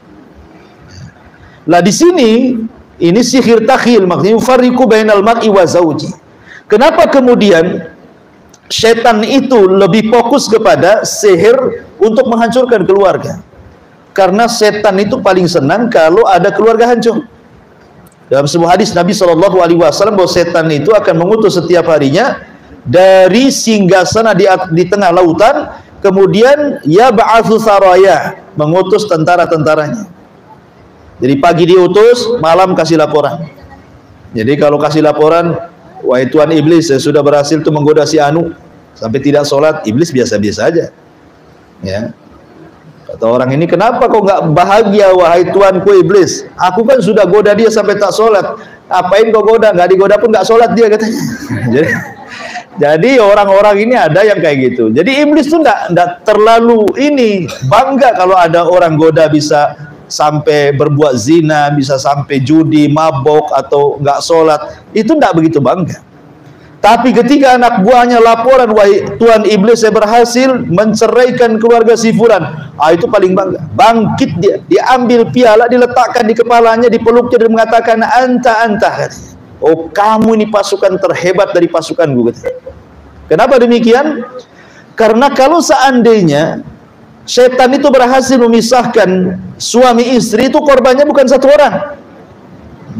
Lah di sini ini sihir takhil, maksudnya yufarriqu bainal mar'i wa zauji. Kenapa kemudian setan itu lebih fokus kepada sihir untuk menghancurkan keluarga? Karena setan itu paling senang kalau ada keluarga hancur. Dalam sebuah hadis Nabi SAW bahwa setan itu akan mengutus setiap harinya dari singgasana di tengah lautan, kemudian ya ba'atsu saraya, mengutus tentara-tentaranya. Jadi pagi diutus, malam kasih laporan. Jadi kalau kasih laporan, wahai Tuan Iblis, saya sudah berhasil tuh menggoda si Anu sampai tidak sholat, Iblis biasa-biasa aja. Ya. Kata orang ini, kenapa kok nggak bahagia wahai tuanku Iblis? Aku kan sudah goda dia sampai tak sholat. Apain kok goda? Nggak digoda pun nggak sholat dia katanya. Jadi orang-orang ini ada yang kayak gitu. Jadi iblis tuh nggak terlalu ini bangga kalau ada orang goda bisa sampai berbuat zina, bisa sampai judi, mabok atau nggak sholat. Itu nggak begitu bangga. Tapi ketika anak buahnya laporan, wahai Tuan Iblis, saya berhasil menceraikan keluarga si Fulan, itu paling bangga. Bangkit dia, diambil piala, diletakkan di kepalanya, dipeluknya dan mengatakan anta. Oh, kamu ini pasukan terhebat dari pasukanku. Kenapa demikian? Karena kalau seandainya setan itu berhasil memisahkan suami istri, itu korbannya bukan satu orang.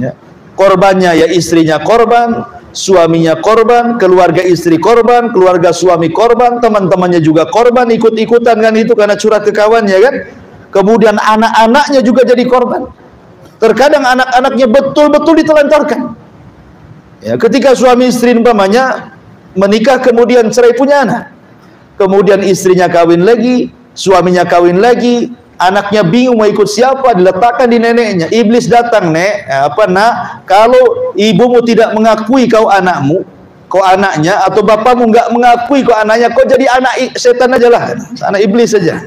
Ya. Korbannya ya istrinya korban, suaminya korban, keluarga istri korban, keluarga suami korban, teman-temannya juga korban, ikut-ikutan kan itu karena curhat ke kawannya kan. Kemudian anak-anaknya juga jadi korban. Terkadang anak-anaknya betul-betul ditelantarkan. Ya, ketika suami istri umpamanya menikah kemudian cerai punya anak, kemudian istrinya kawin lagi, suaminya kawin lagi, anaknya bingung mau ikut siapa, diletakkan di neneknya. Iblis datang, nek, nak, kalau ibumu tidak mengakui kau anakmu, kau anaknya, atau bapakmu nggak mengakui kau anaknya, kau jadi anak setan aja lah, anak iblis saja.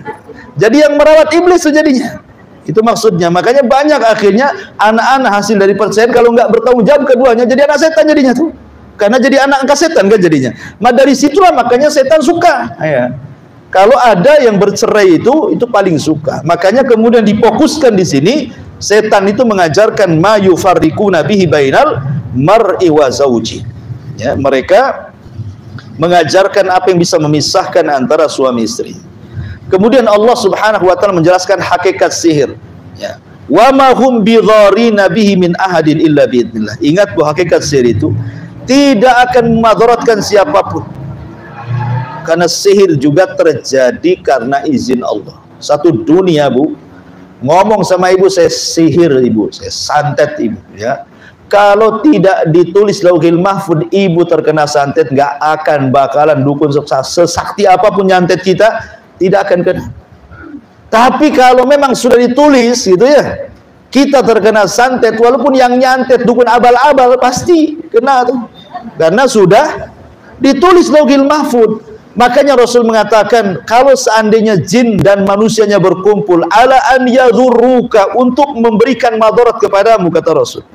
Jadi yang merawat iblis sejadinya. Itu maksudnya. Makanya banyak akhirnya anak-anak hasil dari perceraian kalau nggak bertanggung jawab keduanya jadi anak setan jadinya tuh. Karena jadi anak angkat setan kan jadinya. Dari situlah makanya setan suka. Ya. Kalau ada yang bercerai itu paling suka. Makanya kemudian difokuskan di sini, setan itu mengajarkan ma yufarriquna bihi bainal mar'i wa zauji. Ya, mereka mengajarkan apa yang bisa memisahkan antara suami istri. Kemudian Allah Subhanahu wa taala menjelaskan hakikat sihir. Ya. Wa ma hum bidharina bihi min ahadin illa biidznillah. Ingat bahwa hakikat sihir itu tidak akan memudaratkan siapapun. Karena sihir juga terjadi karena izin Allah. Satu dunia, Bu, ngomong sama ibu, saya sihir ibu, saya santet ibu, ya. Kalau tidak ditulis lauhil mahfud, ibu terkena santet, nggak akan bakalan dukun sukses. Sesakti apapun nyantet kita, tidak akan kena. Tapi kalau memang sudah ditulis gitu ya, Kita terkena santet, walaupun yang nyantet dukun abal-abal pasti kena tuh, karena sudah ditulis Lauhil Mahfuz. Makanya Rasul mengatakan, kalau seandainya jin dan manusianya berkumpul ala an yadhurruka, untuk memberikan madarat kepadamu, kata Rasul,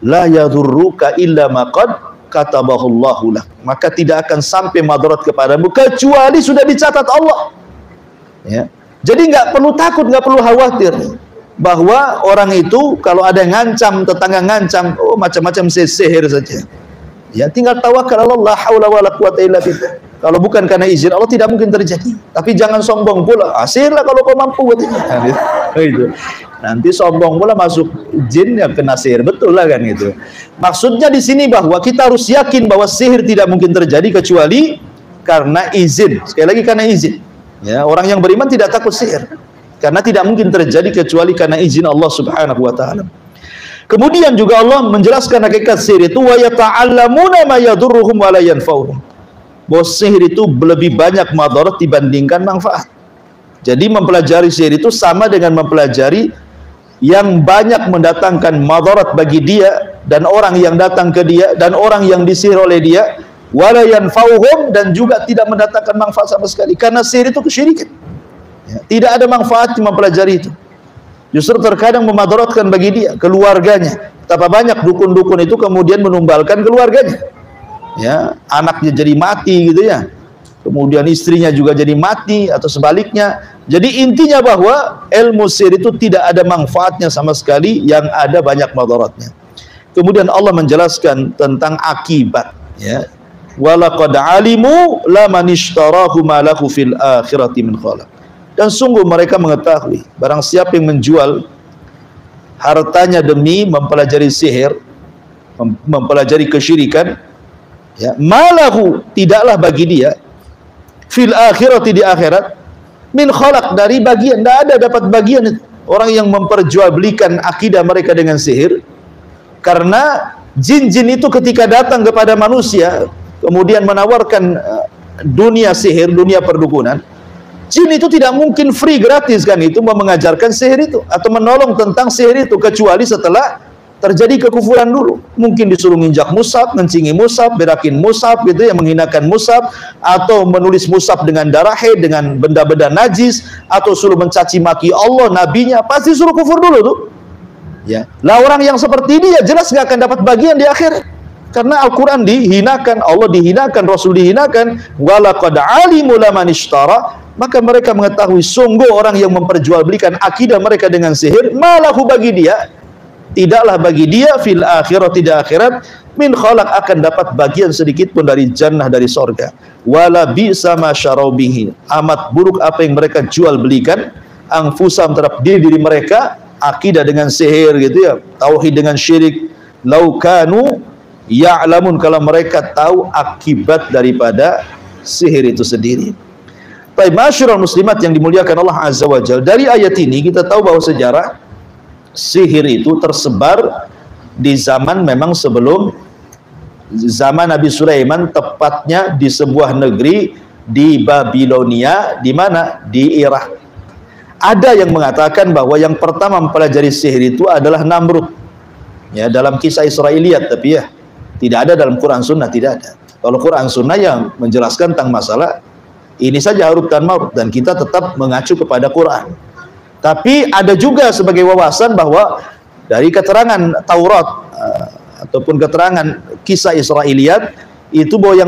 la yadhurruka illa ma qad katabahullahu lak, maka tidak akan sampai madarat kepadamu kecuali sudah dicatat Allah. Ya. Jadi nggak perlu takut, nggak perlu khawatir bahwa orang itu kalau ada yang ngancam, tetangga ngancam, oh macam-macam sihir saja. Ya, tinggal tawakal Allah, la haula wala quwata illa billah. Kalau bukan karena izin Allah tidak mungkin terjadi. Tapi jangan sombong pula. Sihirlah kalau kau mampu katanya. Itu. Nanti sombong pula masuk jin yang kena sihir, betul lah kan gitu. Maksudnya di sini bahwa kita harus yakin bahwa sihir tidak mungkin terjadi kecuali karena izin. Sekali lagi karena izin. Ya, orang yang beriman tidak takut sihir. Karena tidak mungkin terjadi kecuali karena izin Allah Subhanahu wa taala. Kemudian juga Allah menjelaskan hakikat sihir itu, wa yata'allamuna ma yadurruhum wa la yanfa'uhum. Bahwa sihir itu lebih banyak madarat dibandingkan manfaat. Jadi mempelajari sihir itu sama dengan mempelajari yang banyak mendatangkan madarat bagi dia dan orang yang datang ke dia dan orang yang disihir oleh dia, wa la yanfa'uhum, dan juga tidak mendatangkan manfaat sama sekali. Karena sihir itu kesyirikan. Ya, tidak ada manfaat mempelajari itu. Justru terkadang memadaratkan bagi dia, keluarganya. Betapa banyak dukun-dukun itu kemudian menumbalkan keluarganya. Ya, anaknya jadi mati gitu ya. Kemudian istrinya juga jadi mati atau sebaliknya. Jadi intinya bahwa ilmu sihir itu tidak ada manfaatnya sama sekali, yang ada banyak madaratnya. Kemudian Allah menjelaskan tentang akibat, ya. Walaqad alimu laman ishtarahu ma lahu fil akhirati min khalaq. Dan sungguh mereka mengetahui, barang siapa yang menjual hartanya demi mempelajari sihir, mempelajari kesyirikan, ya, malahu, tidaklah bagi dia, fil akhirati, di akhirat, min khalaq, dari bagian, tidak ada dapat bagian. Orang yang memperjualbelikan akidah mereka dengan sihir, karena jin-jin itu ketika datang kepada manusia, kemudian menawarkan dunia sihir, dunia perdukunan, jin itu tidak mungkin free, gratis kan itu mau mengajarkan sihir itu atau menolong tentang sihir itu, kecuali setelah terjadi kekufuran dulu. Mungkin disuruh nginjak mushaf, ngencingi mushaf, berakin mushaf gitu ya, menghinakan mushaf, atau menulis mushaf dengan darah haid, dengan benda-benda najis, atau suruh mencaci maki Allah, nabinya, pasti suruh kufur dulu tuh. Ya. Lah orang yang seperti ini ya jelas nggak akan dapat bagian di akhirat. Karena Al-Quran dihinakan, Allah dihinakan, Rasul dihinakan. Walaqad alimu laman ishtara, maka mereka mengetahui sungguh orang yang memperjualbelikan akidah mereka dengan sihir, malahu, bagi dia, tidaklah bagi dia, fil akhirat, tidak akhirat, min khalaq, akan dapat bagian sedikit pun dari jannah, dari sorga. Wala bi'sa ma syarau bihi, amat buruk apa yang mereka jual belikan, anfusam, terhadap diri mereka, akidah dengan sihir gitu ya, tauhid dengan syirik. Laukanu ya'lamun, kalau mereka tahu akibat daripada sihir itu sendiri. Baik, masyarul muslimat yang dimuliakan Allah Azza wa Jalla, dari ayat ini kita tahu bahwa sejarah sihir itu tersebar di zaman memang sebelum zaman Nabi Sulaiman, tepatnya di sebuah negeri di Babilonia, di mana? Di Irak. Ada yang mengatakan bahwa yang pertama mempelajari sihir itu adalah Namrud. Ya, dalam kisah Israiliyat, tapi ya tidak ada dalam Quran Sunnah, tidak ada. Kalau Quran Sunnah yang menjelaskan tentang masalah ini saja, Harut dan Marut, dan kita tetap mengacu kepada Quran. Tapi ada juga sebagai wawasan bahwa dari keterangan Taurat ataupun keterangan kisah Israiliyat itu, bahwa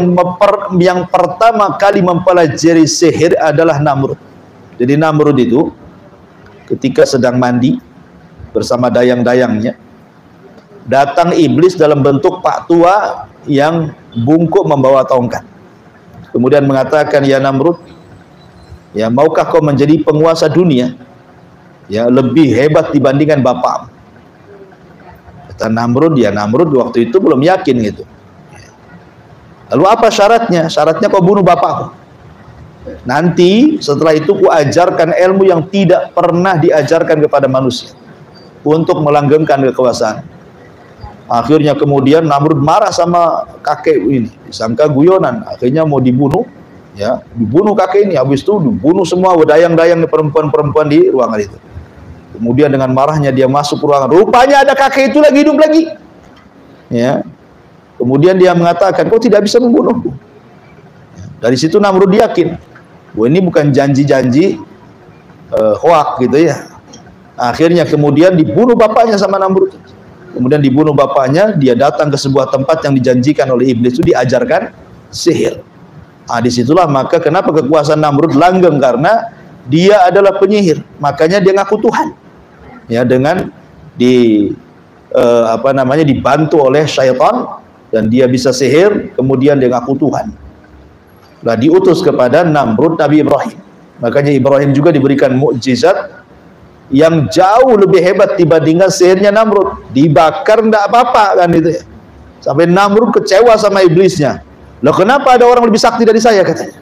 yang pertama kali mempelajari sihir adalah Namrud. Jadi Namrud itu ketika sedang mandi bersama dayang-dayangnya, datang iblis dalam bentuk pak tua yang bungkuk membawa tongkat. Kemudian mengatakan, ya Namrud, ya maukah kau menjadi penguasa dunia, ya lebih hebat dibandingkan bapak? Kata Namrud, ya Namrud waktu itu belum yakin gitu. Lalu apa syaratnya? Syaratnya kau bunuh bapakku. Nanti setelah itu ku ajarkan ilmu yang tidak pernah diajarkan kepada manusia untuk melanggengkan kekuasaan. Akhirnya kemudian Namrud marah sama kakek ini, disangka guyonan, akhirnya mau dibunuh, ya dibunuh kakek ini. Habis itu dibunuh semua dayang-dayang perempuan-perempuan di ruangan itu. Kemudian dengan marahnya dia masuk ruangan. Rupanya ada kakek itu lagi hidup lagi. Ya. Kemudian dia mengatakan, kau tidak bisa membunuhku. Dari situ Namrud yakin, wah ini bukan janji-janji hoak gitu ya. Akhirnya kemudian dibunuh bapaknya sama Namrud. Kemudian dibunuh bapaknya, dia datang ke sebuah tempat yang dijanjikan oleh iblis, itu diajarkan sihir. Disitulah maka kenapa kekuasaan Namrud langgeng, karena dia adalah penyihir. Makanya dia ngaku Tuhan. Ya, dengan dibantu oleh syaitan dan dia bisa sihir, kemudian dia ngaku Tuhan. Nah, diutus kepada Namrud Nabi Ibrahim. Makanya Ibrahim juga diberikan mukjizat yang jauh lebih hebat dibandingkan sihirnya Namrud. Dibakar enggak apa-apa kan itu ya. Sampai Namrud kecewa sama iblisnya. Loh, kenapa ada orang lebih sakti dari saya, katanya.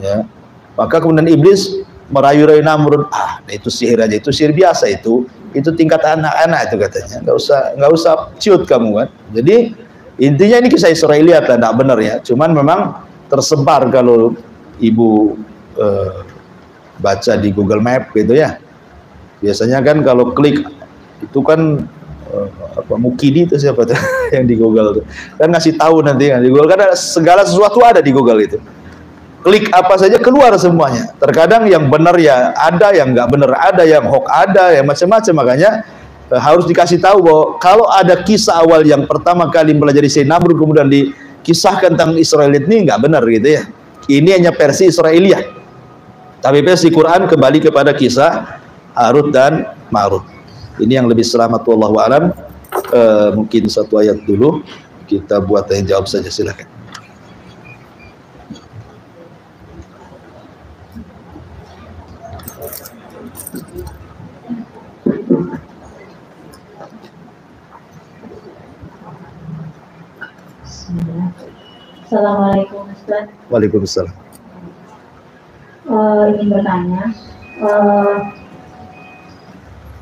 Ya. Maka kemudian iblis merayu-rayu Namrud, itu sihir aja, itu sihir biasa itu tingkat anak-anak itu, katanya. Nggak usah ciut kamu kan. Jadi intinya ini kisah Israeliat lah, enggak benar ya. Cuman memang tersebar kalau ibu baca di Google Map gitu ya. Biasanya kan kalau klik itu kan Mukidi itu siapa tuh yang di Google tuh kan ngasih tahu nanti kan di Google, kan segala sesuatu ada di Google itu. Klik apa saja keluar semuanya. Terkadang yang benar ya ada, yang nggak benar ada, yang hoax ada, yang macam-macam. Makanya harus dikasih tahu bahwa kalau ada kisah awal yang pertama kali mempelajari sihir Namrud kemudian dikisahkan tentang Israeliat ini nggak benar gitu ya. Ini hanya versi Israeliat. Tapi versi Quran kembali kepada kisah Harut dan Marut. Ini yang lebih selamat, wallahu alam. Mungkin satu ayat dulu kita buat yang jawab saja, silakan. Assalamualaikum Ustaz. Waalaikumsalam. Ingin bertanya,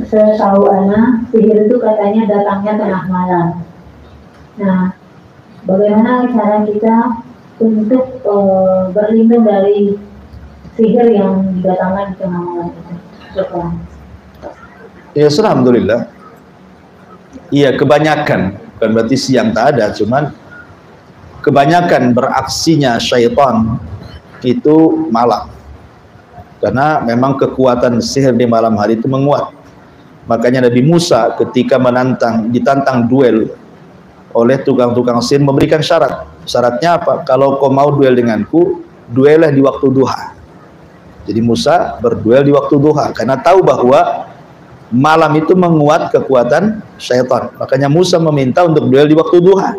saya tahu sihir itu katanya datangnya tengah malam. Nah, bagaimana cara kita untuk berlindung dari sihir yang didatangkan di tengah malam itu? Ya, alhamdulillah. Iya, kebanyakan, bukan berarti siang tak ada, cuman kebanyakan beraksinya syaitan itu malam. Karena memang kekuatan sihir di malam hari itu menguat. Makanya Nabi Musa ketika ditantang duel oleh tukang-tukang sihir memberikan syarat. Syaratnya apa? Kalau kau mau duel denganku, duellah di waktu duha. Jadi Musa berduel di waktu duha karena tahu bahwa malam itu menguat kekuatan syaitan. Makanya Musa meminta untuk duel di waktu duha.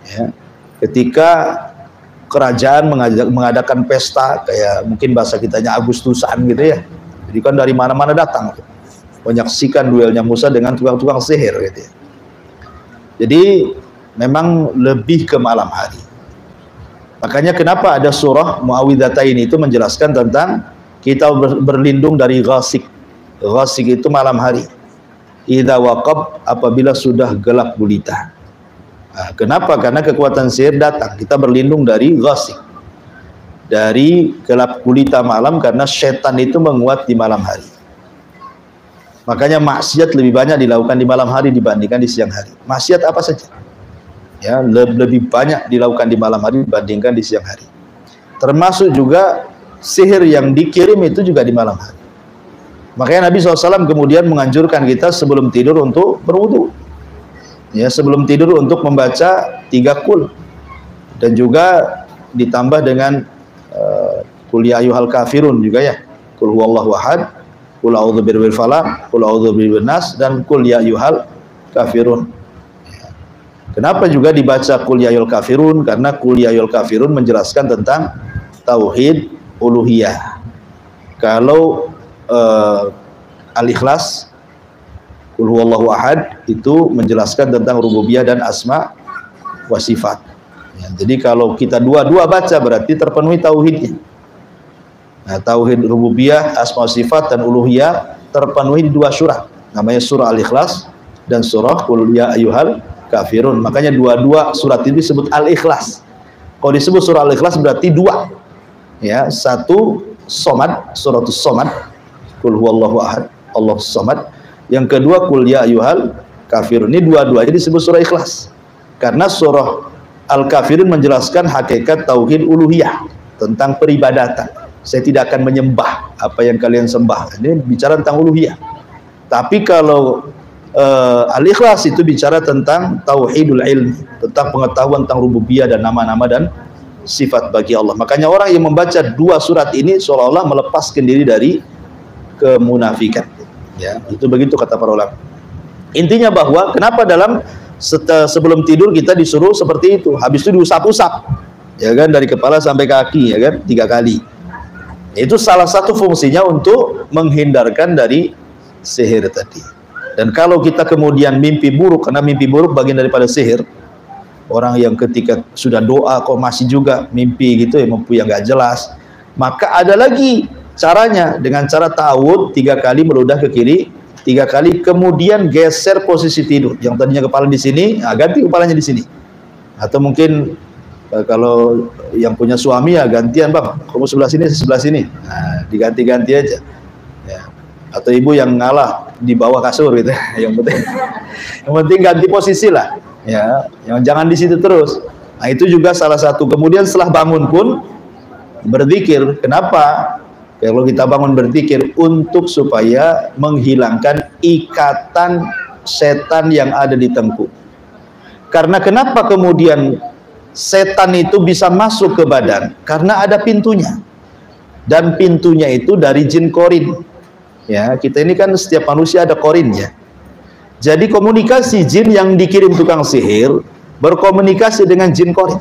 Ya. Ketika kerajaan mengadakan pesta, kayak mungkin bahasa kitanya Agustusan gitu ya. Jadi kan dari mana-mana datang menyaksikan duelnya Musa dengan tukang-tukang sihir gitu ya. Jadi memang lebih ke malam hari. Makanya kenapa ada surah Muawwidzatain itu menjelaskan tentang kita berlindung dari ghasik. Ghasik itu malam hari. Idza waqab, apabila sudah gelap gulita. Nah, kenapa? Karena kekuatan sihir datang. Kita berlindung dari ghasik, dari gelap gulita malam, karena setan itu menguat di malam hari. Makanya maksiat lebih banyak dilakukan di malam hari dibandingkan di siang hari. Maksiat apa saja, ya, lebih banyak dilakukan di malam hari dibandingkan di siang hari. Termasuk juga sihir yang dikirim itu juga di malam hari. Makanya Nabi SAW kemudian menganjurkan kita sebelum tidur untuk berwudu. Ya, sebelum tidur untuk membaca 3 kul, dan juga ditambah dengan kul ya ayyuhal kafirun juga ya, kul huwallahu ahad, kul a'udzu birabbil falaq, kul a'udzu birabbin nas, dan kul ya ayyuhal kafirun. Kenapa juga dibaca kul ya ayyuhal kafirun? Karena kul ya ayyuhal kafirun menjelaskan tentang tauhid uluhiyah. Kalau al-ikhlas, kul huwallahu ahad, itu menjelaskan tentang rububiyah dan asma wa sifat. Ya, jadi kalau kita dua-dua baca berarti terpenuhi tauhidnya. Nah, tauhid rububiyah, asma wa sifat dan uluhiyah terpenuhi di 2 surat. Namanya surah Al-Ikhlas dan surah Qul ya ayyuhal kafirun. Makanya dua-dua surat ini disebut Al-Ikhlas. Kalau disebut surah Al-Ikhlas berarti 2. Ya, 1 Somad, suratus Somad, Qul huwallahu ahad. Allahu Samad. Yang kedua qul ya ayyuhal kafirun. Ini dua-duanya disebut surah Ikhlas. Karena surah Al-Kafirun menjelaskan hakikat tauhid uluhiyah, tentang peribadatan. Saya tidak akan menyembah apa yang kalian sembah. Ini bicara tentang uluhiyah. Tapi kalau Al-Ikhlas itu bicara tentang tauhidul ilmi, tentang pengetahuan tentang rububiyah dan nama-nama dan sifat bagi Allah. Makanya orang yang membaca dua surat ini seolah-olah melepaskan diri dari kemunafikan. Ya, itu begitu kata para ulama. Intinya bahwa kenapa dalam sebelum tidur kita disuruh seperti itu, habis itu diusap-usap, ya kan, dari kepala sampai kaki, ya kan, 3 kali. Itu salah satu fungsinya untuk menghindarkan dari sihir tadi. Dan kalau kita kemudian mimpi buruk, karena mimpi buruk bagian daripada sihir, orang yang ketika sudah doa kok masih juga mimpi gitu ya, mimpi yang nggak jelas, maka ada lagi caranya, dengan cara ta'awud 3 kali meludah ke kiri, 3 kali, kemudian geser posisi tidur. Yang tadinya kepala di sini, nah, ganti kepalanya di sini. Atau mungkin kalau yang punya suami ya gantian, bang, kamu sebelah sini, nah, diganti-ganti aja. Ya. Atau ibu yang ngalah di bawah kasur gitu. yang penting ganti posisi lah. Ya, yang jangan di situ terus. Nah, itu juga salah satu. Kemudian setelah bangun pun berzikir. Kenapa? Kalau kita bangun berzikir untuk supaya menghilangkan ikatan setan yang ada di tengkuk. Karena kenapa kemudian setan itu bisa masuk ke badan? Karena ada pintunya. Dan pintunya itu dari jin korin. Ya, kita ini kan setiap manusia ada korinnya. Jadi komunikasi jin yang dikirim tukang sihir berkomunikasi dengan jin korin.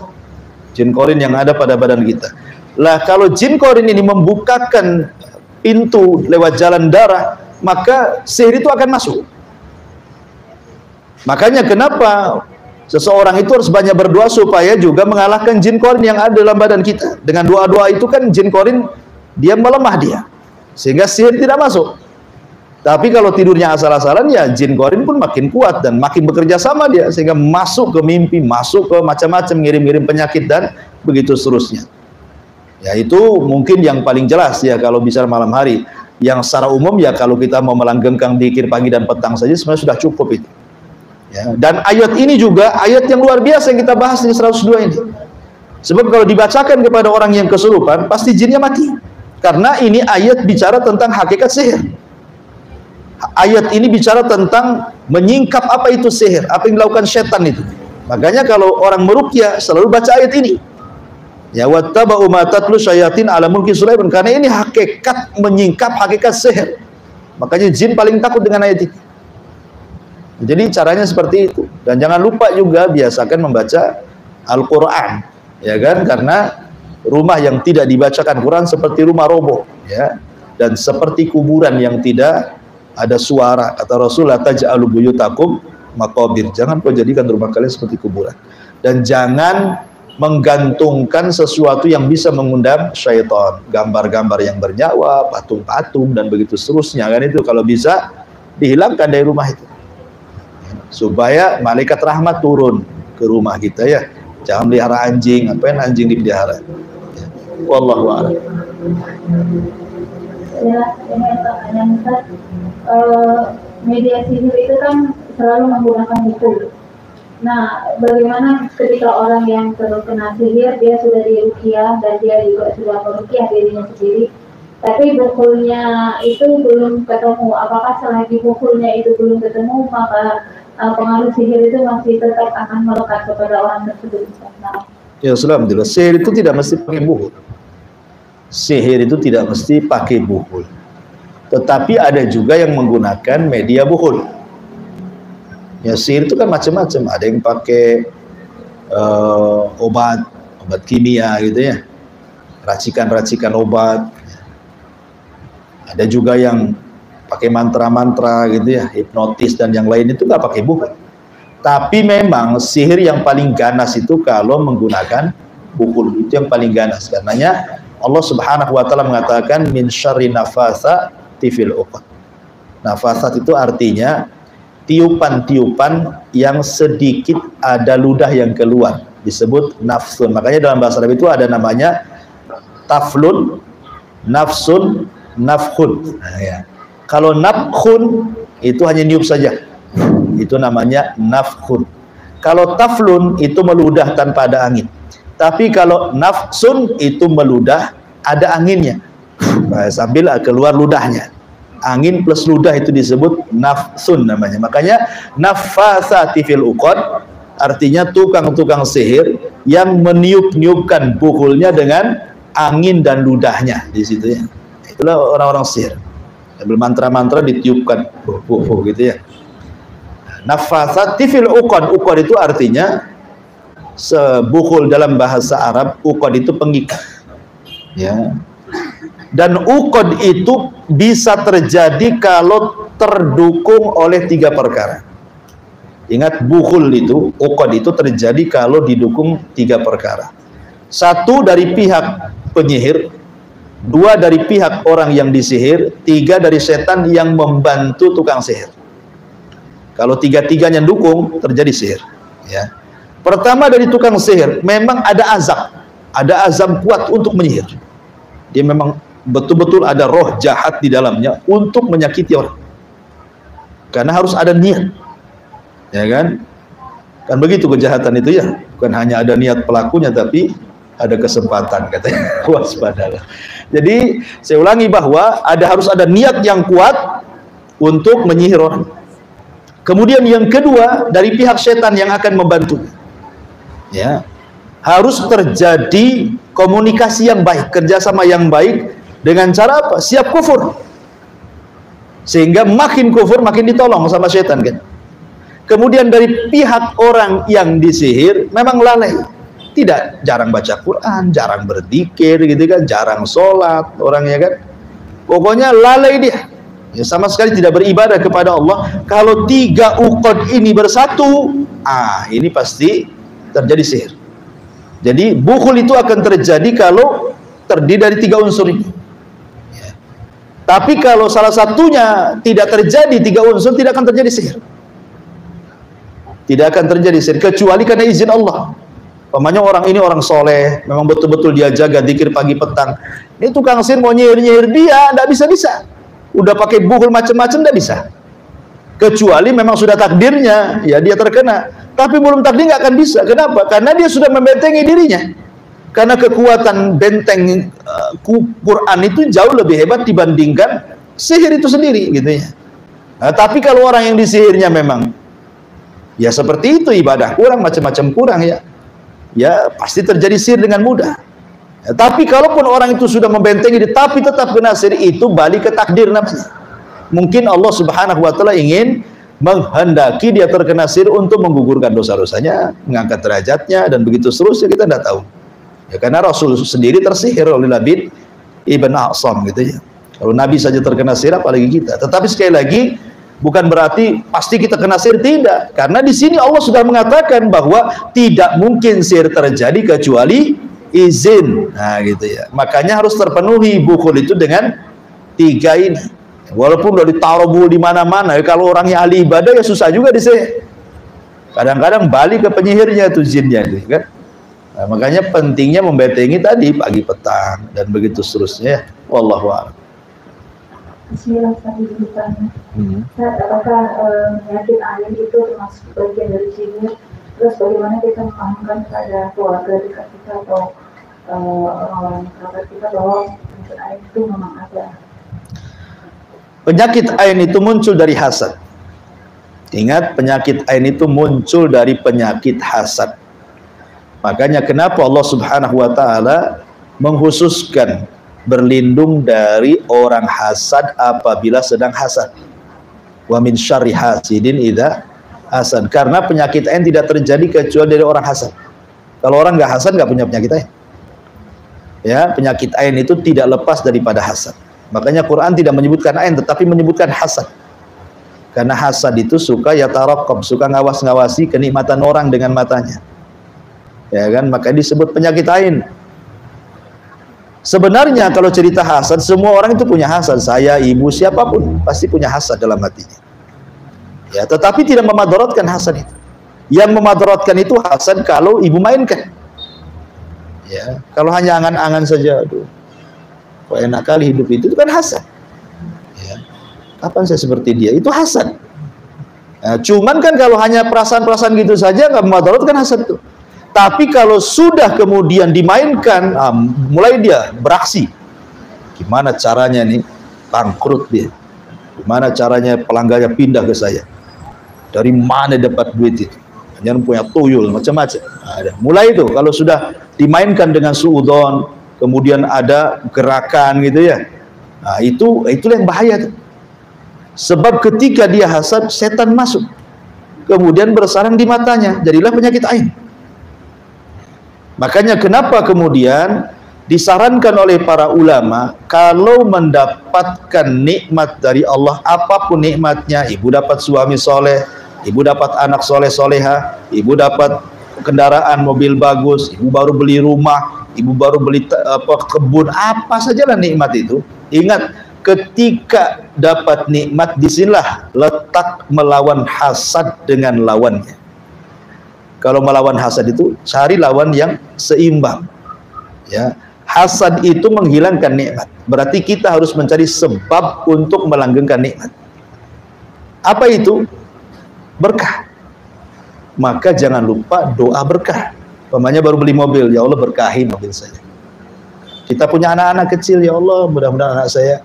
Jin korin yang ada pada badan kita. Lah kalau jin korin ini membukakan pintu lewat jalan darah, maka sihir itu akan masuk. Makanya kenapa seseorang itu harus banyak berdoa supaya juga mengalahkan jin korin yang ada dalam badan kita. Dengan doa-doa itu kan jin korin dia melemah dia, sehingga sihir tidak masuk. Tapi kalau tidurnya asal-asalan ya jin korin pun makin kuat dan makin bekerja sama dia, sehingga masuk ke mimpi, masuk ke macam-macam, ngirim-ngirim penyakit dan begitu seterusnya. Ya itu mungkin yang paling jelas ya kalau bicara malam hari. Yang secara umum ya kalau kita mau melanggengkan zikir pagi dan petang saja sebenarnya sudah cukup itu. Ya, dan ayat ini juga ayat yang luar biasa yang kita bahas di 102 ini. Sebab kalau dibacakan kepada orang yang kesurupan pasti jinnya mati. Karena ini ayat bicara tentang hakikat sihir. Ayat ini bicara tentang menyingkap apa itu sihir, apa yang dilakukan setan itu. Makanya kalau orang meruqyah selalu baca ayat ini. Ya wattaba'u ma tatlu syayatin ala mulki Sulaiman, karena ini hakikat menyingkap hakikat sihir. Makanya jin paling takut dengan ayat ini. Jadi caranya seperti itu. Dan jangan lupa juga biasakan membaca Al-Qur'an, ya kan? Karena rumah yang tidak dibacakan Quran seperti rumah roboh, ya. Dan seperti kuburan yang tidak ada suara. Kata Rasul, la taj'alu buyutakum maqabir. Jangan kau jadikan rumah kalian seperti kuburan. Dan jangan menggantungkan sesuatu yang bisa mengundang syaitan, gambar-gambar yang bernyawa, patung-patung dan begitu seterusnya, kan itu kalau bisa dihilangkan dari rumah itu supaya malaikat rahmat turun ke rumah kita ya. Jangan pelihara anjing, apain anjing dipelihara. Ya. Wallahu a'lam. Ya, ini pertanyaan Ustaz. Media sihir itu kan selalu menggunakan buku. Nah, bagaimana ketika orang yang terkena sihir, dia sudah diruqyah dan dia juga sudah meruqyah dirinya sendiri, tapi bukulnya itu belum ketemu. Apakah selagi bukulnya itu belum ketemu, maka pengaruh sihir itu masih tetap akan melekat kepada orang tersebut? Nah. Ya, alhamdulillah. Sihir itu tidak mesti pakai buhul. Sihir itu tidak mesti pakai buhul. Tetapi ada juga yang menggunakan media buhul. Ya, sihir itu kan macam-macam. Ada yang pakai obat kimia gitu ya, racikan-racikan obat. Ada juga yang pakai mantra-mantra gitu ya, hipnotis dan yang lain itu nggak pakai buhul. Tapi memang sihir yang paling ganas itu kalau menggunakan buhul, itu yang paling ganas. Karenanya Allah Subhanahu wa taala mengatakan min syarri nafatsati fil uqad. Nafasat itu artinya tiupan-tiupan yang sedikit ada ludah yang keluar, disebut nafsun. Makanya dalam bahasa Arab itu ada namanya taflun, nafsun, nafhun. Nah, ya. Kalau nafkhun itu hanya niup saja, itu namanya nafkhun. Kalau taflun itu meludah tanpa ada angin. Tapi kalau nafsun itu meludah ada anginnya, sambil keluar ludahnya. Angin plus ludah itu disebut nafsun namanya. Makanya nafasati fil uqad artinya tukang-tukang sihir yang meniup-niupkan pukulnya dengan angin dan ludahnya di situ ya. Itulah orang-orang sihir. Sambil mantra-mantra ditiupkan gitu ya. Nafasati fil uqad. Uqad itu artinya sebukul dalam bahasa Arab. Uqad itu pengikat. Ya. Dan uqad itu bisa terjadi kalau terdukung oleh 3 perkara. Ingat, bukhul itu, uqad itu terjadi kalau didukung 3 perkara. 1 dari pihak penyihir, 2 dari pihak orang yang disihir, 3 dari setan yang membantu tukang sihir. Kalau 3-tiganya dukung, terjadi sihir. Ya. Pertama dari tukang sihir, memang ada azab kuat untuk menyihir. Dia memang betul-betul ada roh jahat di dalamnya untuk menyakiti orang. Karena harus ada niat. Ya kan? Kan begitu kejahatan itu ya. Bukan hanya ada niat pelakunya, tapi ada kesempatan katanya. Waspadalah. Jadi saya ulangi bahwa harus ada niat yang kuat untuk menyihir orang. Kemudian yang kedua dari pihak setan yang akan membantu. Ya. Harus terjadi komunikasi yang baik, kerjasama yang baik. Dengan cara apa? Siap kufur. Sehingga makin kufur makin ditolong sama setan kan. Kemudian dari pihak orang yang disihir memang lalai. Tidak, jarang baca Quran, jarang berzikir gitu kan, jarang sholat orangnya kan. Pokoknya lalai dia. Ya, sama sekali tidak beribadah kepada Allah. Kalau 3 uqad ini bersatu, ini pasti terjadi sihir. Jadi bukhul itu akan terjadi kalau terdiri dari 3 unsur ini. Tapi kalau salah satunya tidak terjadi 3 unsur, tidak akan terjadi sihir. Tidak akan terjadi sihir kecuali karena izin Allah. Pamannya orang ini orang soleh, memang betul-betul dia jaga zikir pagi petang. Ini tukang sihir mau nyihir dia, tidak bisa. Udah pakai bukhul macam-macam, tidak bisa. Kecuali memang sudah takdirnya, ya dia terkena. Tapi belum takdir nggak akan bisa. Kenapa? Karena dia sudah membentengi dirinya. Karena kekuatan benteng Quran itu jauh lebih hebat dibandingkan sihir itu sendiri gitu ya. Nah, tapi kalau orang yang disihirnya memang ya seperti itu, ibadah kurang, macam-macam kurang ya. Ya pasti terjadi sihir dengan mudah. Ya, tapi kalaupun orang itu sudah membentengi diri tapi tetap kena sihir, itu balik ke takdir namanya. Mungkin Allah Subhanahu wa taala ingin menghendaki dia terkena sihir untuk menggugurkan dosa-dosanya, mengangkat derajatnya dan begitu seterusnya, kita tidak tahu. Ya, karena Rasul sendiri tersihir oleh Labid ibn A'sam gitu ya. Kalau Nabi saja terkena sihir, apalagi kita. Tetapi sekali lagi bukan berarti pasti kita kena sihir, tidak. Karena di sini Allah sudah mengatakan bahwa tidak mungkin sihir terjadi kecuali izin. Nah gitu ya. Makanya harus terpenuhi bukhul itu dengan 3 ini. Walaupun udah ditaruh bukhul di mana-mana, ya, kalau orangnya ahli ibadah ya susah juga disihir. Kadang-kadang balik ke penyihirnya itu jinnya gitu kan. Nah, makanya pentingnya membentengi tadi pagi petang dan begitu seterusnya. Wallahu a'lam. Bismillah, tadi bertanya. Apakah penyakit ain itu termasuk bagian dari sihir? Terus bagaimana kita memahamkan kepada keluarga dekat kita atau orang-orang kerabat kita bahwa penyakit ain itu memang ada? Penyakit ain itu muncul dari hasad. Ingat, penyakit ain itu muncul dari penyakit hasad. Makanya kenapa Allah Subhanahu wa taala mengkhususkan berlindung dari orang hasad apabila sedang hasad. Wa min syarri hasidin idza hasad. Karena penyakit ain tidak terjadi kecuali dari orang hasad. Kalau orang nggak hasad nggak punya penyakit ain. Ya, penyakit ain itu tidak lepas daripada hasad. Makanya Quran tidak menyebutkan ain tetapi menyebutkan hasad. Karena hasad itu suka yataraqqab, suka ngawas-ngawasi kenikmatan orang dengan matanya. Ya kan, maka disebut penyakit ain. Sebenarnya kalau cerita hasad, semua orang itu punya hasad. Saya, ibu, siapapun pasti punya hasad dalam hatinya. Ya, tetapi tidak memadaratkan hasad itu. Yang memadaratkan itu hasad kalau ibu mainkan. Ya, kalau hanya angan-angan saja, aduh, kok enak kali hidup itu kan hasad. Ya. Kapan saya seperti dia? Itu hasad. Nah, cuman kan kalau hanya perasaan-perasaan gitu saja nggak mudarat kan hasad tuh. Tapi kalau sudah kemudian dimainkan, mulai dia beraksi. Gimana caranya nih bangkrut dia? Gimana caranya pelanggannya pindah ke saya? Dari mana dapat duit itu? Hanya punya tuyul macam-macam. Ada. Mulai itu kalau sudah dimainkan dengan suudzon, kemudian ada gerakan gitu ya. Nah, itulah yang bahaya tuh. Sebab ketika dia hasad, setan masuk. Kemudian bersarang di matanya, jadilah penyakit ain. Makanya kenapa kemudian disarankan oleh para ulama, kalau mendapatkan nikmat dari Allah, apapun nikmatnya, ibu dapat suami soleh, ibu dapat anak soleh soleha, ibu dapat kendaraan mobil bagus, ibu baru beli rumah, ibu baru beli kebun, apa sajalah nikmat itu. Ingat, ketika dapat nikmat, disinilah letak melawan hasad dengan lawannya. Kalau melawan hasad itu cari lawan yang seimbang. Ya, hasad itu menghilangkan nikmat. Berarti kita harus mencari sebab untuk melanggengkan nikmat. Apa itu? Berkah. Maka jangan lupa doa berkah. Umpamanya baru beli mobil, ya Allah berkahi mobil saya. Kita punya anak-anak kecil, ya Allah mudah-mudahan anak saya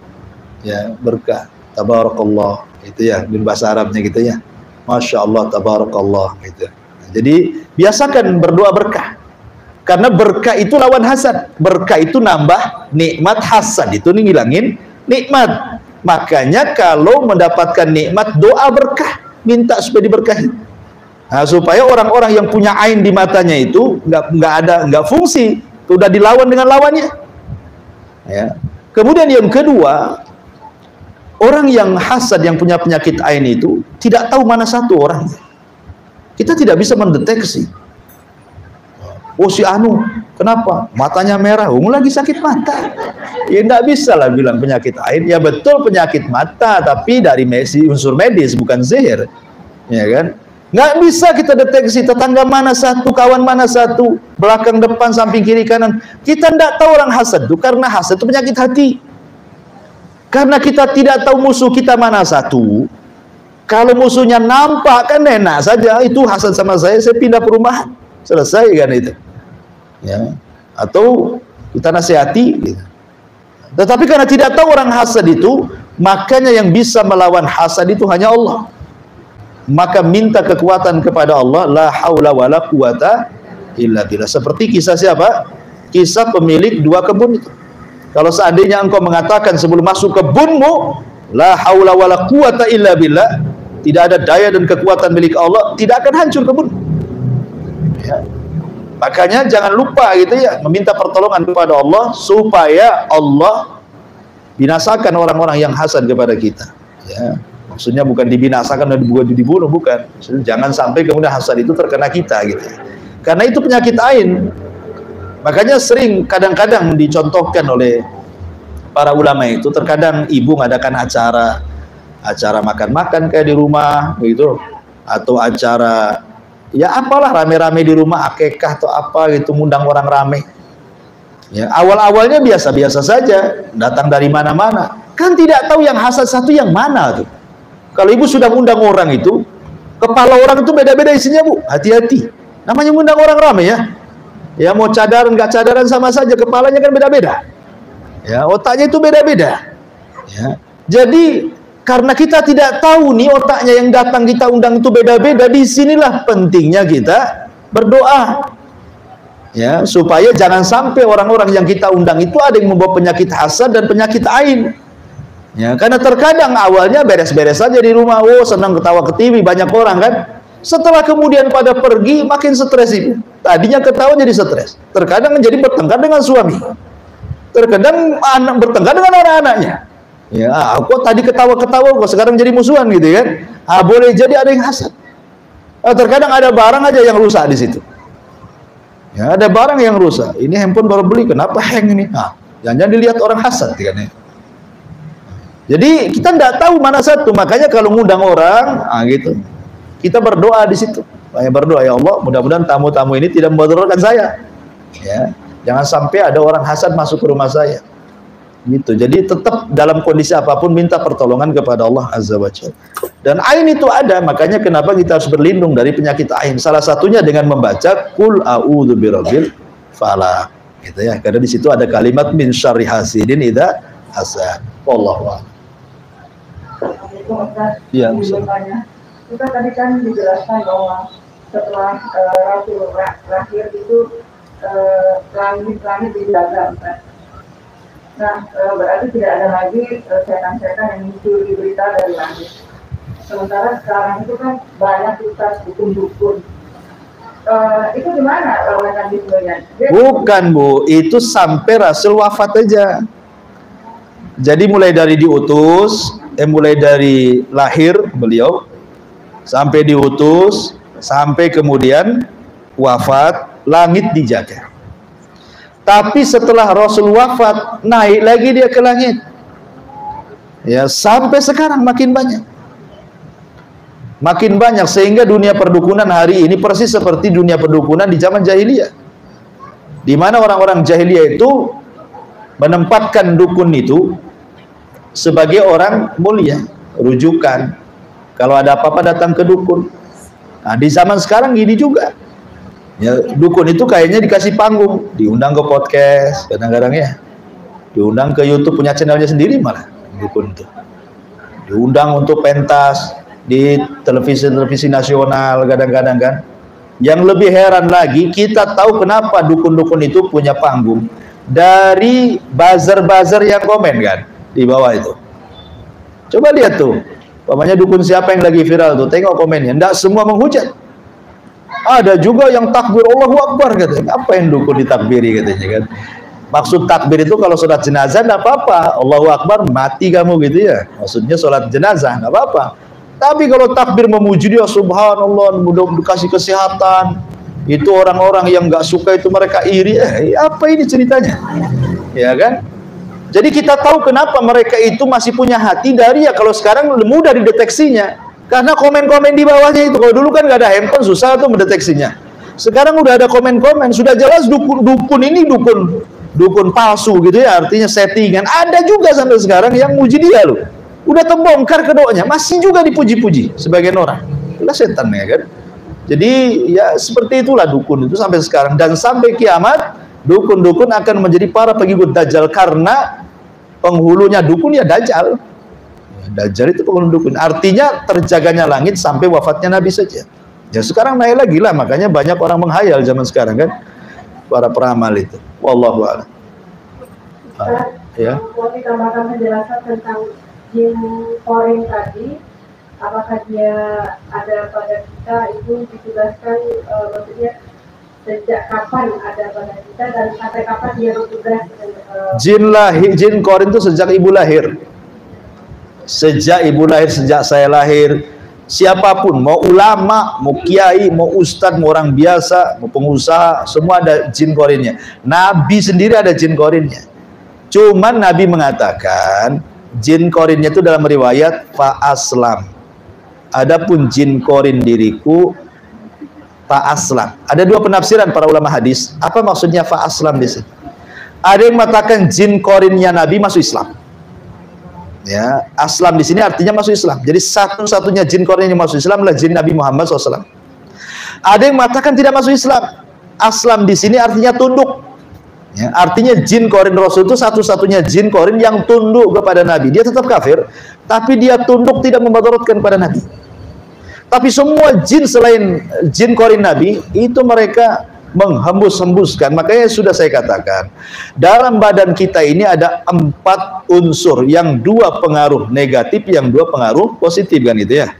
ya berkah, tabarakallah, itu ya di bahasa Arabnya gitu ya, masya Allah, tabarakallah gitu. Jadi biasakan berdoa berkah, karena berkah itu lawan hasad. Berkah itu nambah nikmat, hasad itu ngilangin nikmat. Makanya kalau mendapatkan nikmat, doa berkah, minta supaya diberkahi. Nah, supaya orang-orang yang punya ain di matanya itu nggak fungsi, sudah dilawan dengan lawannya. Ya. Kemudian yang kedua, orang yang hasad, yang punya penyakit ain itu tidak tahu mana satu orangnya. Kita tidak bisa mendeteksi. Oh si Anu, kenapa? Matanya merah, lagi sakit mata. Ya tidak bisa lah bilang penyakit ain. Ya betul penyakit mata, tapi dari unsur medis, bukan zihir. Ya kan? Nggak bisa kita deteksi tetangga mana satu, kawan mana satu, belakang, depan, samping, kiri, kanan. Kita tidak tahu orang hasad itu, karena hasad itu penyakit hati. Karena kita tidak tahu musuh kita mana satu. Kalau musuhnya nampak kan enak saja, itu hasad sama saya pindah perumahan, selesai kan itu. Ya. Atau kita nasihati gitu. Tetapi karena tidak tahu orang hasad itu, makanya yang bisa melawan hasad itu hanya Allah. Maka minta kekuatan kepada Allah, la haula wala quwata illa billah. Seperti kisah siapa? Kisah pemilik dua kebun itu. Kalau seandainya engkau mengatakan sebelum masuk kebunmu, la haula wala quwata illa billah, tidak ada daya dan kekuatan milik Allah, tidak akan hancur kebun. Ya. Makanya jangan lupa gitu ya, meminta pertolongan kepada Allah supaya Allah binasakan orang-orang yang hasad kepada kita. Ya. Maksudnya bukan dibinasakan dan dibunuh, bukan. Maksudnya jangan sampai kemudian hasad itu terkena kita gitu. Karena itu penyakit ain. Makanya sering kadang-kadang dicontohkan oleh para ulama itu, terkadang ibu mengadakan acara makan-makan kayak di rumah gitu, atau acara ya apalah rame-rame di rumah, akikah atau apa gitu, ngundang orang rame. Ya, awal-awalnya biasa-biasa saja, datang dari mana-mana. Kan tidak tahu yang hasad satu yang mana tuh. Kalau ibu sudah ngundang orang itu, kepala orang itu beda-beda isinya, Bu. Hati-hati. Namanya ngundang orang ramai ya. Ya mau cadaran nggak cadaran sama saja, kepalanya kan beda-beda. Ya, otaknya itu beda-beda. Ya. Jadi karena kita tidak tahu nih otaknya yang datang kita undang itu beda-beda, disinilah pentingnya kita berdoa. Ya, supaya jangan sampai orang-orang yang kita undang itu ada yang membawa penyakit hasad dan penyakit ain. Ya, karena terkadang awalnya beres-beres saja di rumah, oh senang ketawa ke TV, banyak orang kan. Setelah kemudian pada pergi, makin stres itu. Tadinya ketawa jadi stres. Terkadang menjadi bertengkar dengan suami. Terkadang anak bertengkar dengan anak-anaknya. Ya, kok tadi ketawa-ketawa, kok sekarang jadi musuhan gitu kan. Boleh jadi ada yang hasad. Terkadang ada barang aja yang rusak di situ. Ya, ada barang yang rusak. Ini handphone baru beli, kenapa hang ini? Jangan-jangan dilihat orang hasad kan ya. Jadi kita tidak tahu mana satu, makanya kalau ngundang orang, gitu, kita berdoa di situ. Berdoa, ya Allah, mudah-mudahan tamu-tamu ini tidak memudaratkan saya. Ya, jangan sampai ada orang hasad masuk ke rumah saya. Gitu. Jadi tetap dalam kondisi apapun minta pertolongan kepada Allah Azza wa Jalla. Dan ain itu ada, makanya kenapa kita harus berlindung dari penyakit ain. Salah satunya dengan membaca Qul a'udzu birabbil falaq. Gitu ya. Karena di situ ada kalimat min syarri hasidin idza hasad. Wallahu a'lam. Iya, kita tadi kan dijelaskan bahwa setelah Rasul lahir itu langit dijaga, Ustaz. Nah, berarti tidak ada lagi setan-setan yang muncul di berita dari langit. Sementara sekarang itu kan banyak ustaz dukun-dukun. Itu gimana mekanismenya? Bukan Bu, itu sampai Rasul wafat aja. Jadi mulai dari diutus, mulai dari lahir beliau, sampai diutus, sampai kemudian wafat, langit dijaga. Tapi setelah Rasul wafat, naik lagi dia ke langit. Ya, sampai sekarang makin banyak. Makin banyak sehingga dunia perdukunan hari ini persis seperti dunia perdukunan di zaman jahiliyah. Di mana orang-orang jahiliyah itu menempatkan dukun itu sebagai orang mulia, rujukan. Kalau ada apa-apa datang ke dukun. Nah, di zaman sekarang gini juga. Ya, dukun itu kayaknya dikasih panggung, diundang ke podcast kadang-kadang ya, diundang ke YouTube punya channelnya sendiri malah dukun itu, diundang untuk pentas di televisi nasional kadang-kadang kan. Yang lebih heran lagi, kita tahu kenapa dukun-dukun itu punya panggung dari buzzer-buzzer yang komen kan di bawah itu. Coba lihat tuh, pokoknya dukun siapa yang lagi viral tuh, tengok komennya, enggak semua menghujat. Ada juga yang takbir Allahu Akbar katanya. Apa yang dukun ditakbiri katanya kan? Maksud takbir itu kalau sholat jenazah enggak apa-apa. Allahu Akbar mati kamu gitu ya. Maksudnya sholat jenazah enggak apa-apa. Tapi kalau takbir memuji dia subhanallah, mudah-mudahan dikasih kesehatan. Itu orang-orang yang enggak suka itu mereka iri. Apa ini ceritanya? Ya kan? Jadi kita tahu kenapa mereka itu masih punya hati dari ya kalau sekarang mudah dideteksinya. Karena komen-komen di bawahnya itu, kalau dulu kan nggak ada handphone susah tuh mendeteksinya. Sekarang udah ada komen-komen, sudah jelas dukun ini dukun palsu gitu ya, artinya settingan. Ada juga sampai sekarang yang muji dia loh. Udah terbongkar kedoknya, masih juga dipuji-puji sebagian orang. Itulah setan ya kan. Jadi ya seperti itulah dukun itu sampai sekarang dan sampai kiamat dukun-dukun akan menjadi para pengikut Dajjal karena penghulunya dukun ya Dajjal. Dajjal itu penghulu dukun. Artinya terjaganya langit sampai wafatnya Nabi saja. Ya sekarang naik lagi lah, makanya banyak orang menghayal zaman sekarang kan, para peramal itu. Wallahu a'lam. Ya. Mau ditambahkan penjelasan tentang jin korin tadi, apakah dia ada pada kita itu ditugaskan, maksudnya sejak kapan ada pada kita dan sampai kapan dia bertugas? Jin korin itu sejak ibu lahir. Sejak ibu lahir, sejak saya lahir, siapapun, mau ulama, mau kiai, mau ustadz, mau orang biasa, mau pengusaha, semua ada jin korinnya. Nabi sendiri ada jin korinnya. Cuman Nabi mengatakan jin korinnya itu dalam riwayat fa aslam. Adapun jin korin diriku fa aslam. Ada dua penafsiran para ulama hadis. Apa maksudnya fa aslam di sini? Ada yang mengatakan jin korinnya Nabi masuk Islam. Ya, aslam di sini artinya masuk Islam. Jadi satu-satunya jin korin yang masuk Islam adalah jin Nabi Muhammad SAW. Ada yang mengatakan tidak masuk Islam. Aslam di sini artinya tunduk. Ya, artinya jin korin Rasul itu satu-satunya jin korin yang tunduk kepada Nabi. Dia tetap kafir, tapi dia tunduk tidak memadaratkan pada Nabi. Tapi semua jin selain jin korin Nabi itu mereka menghembus-hembuskan. Makanya sudah saya katakan, dalam badan kita ini ada 4 unsur, yang 2 pengaruh negatif, yang 2 pengaruh positif kan itu ya.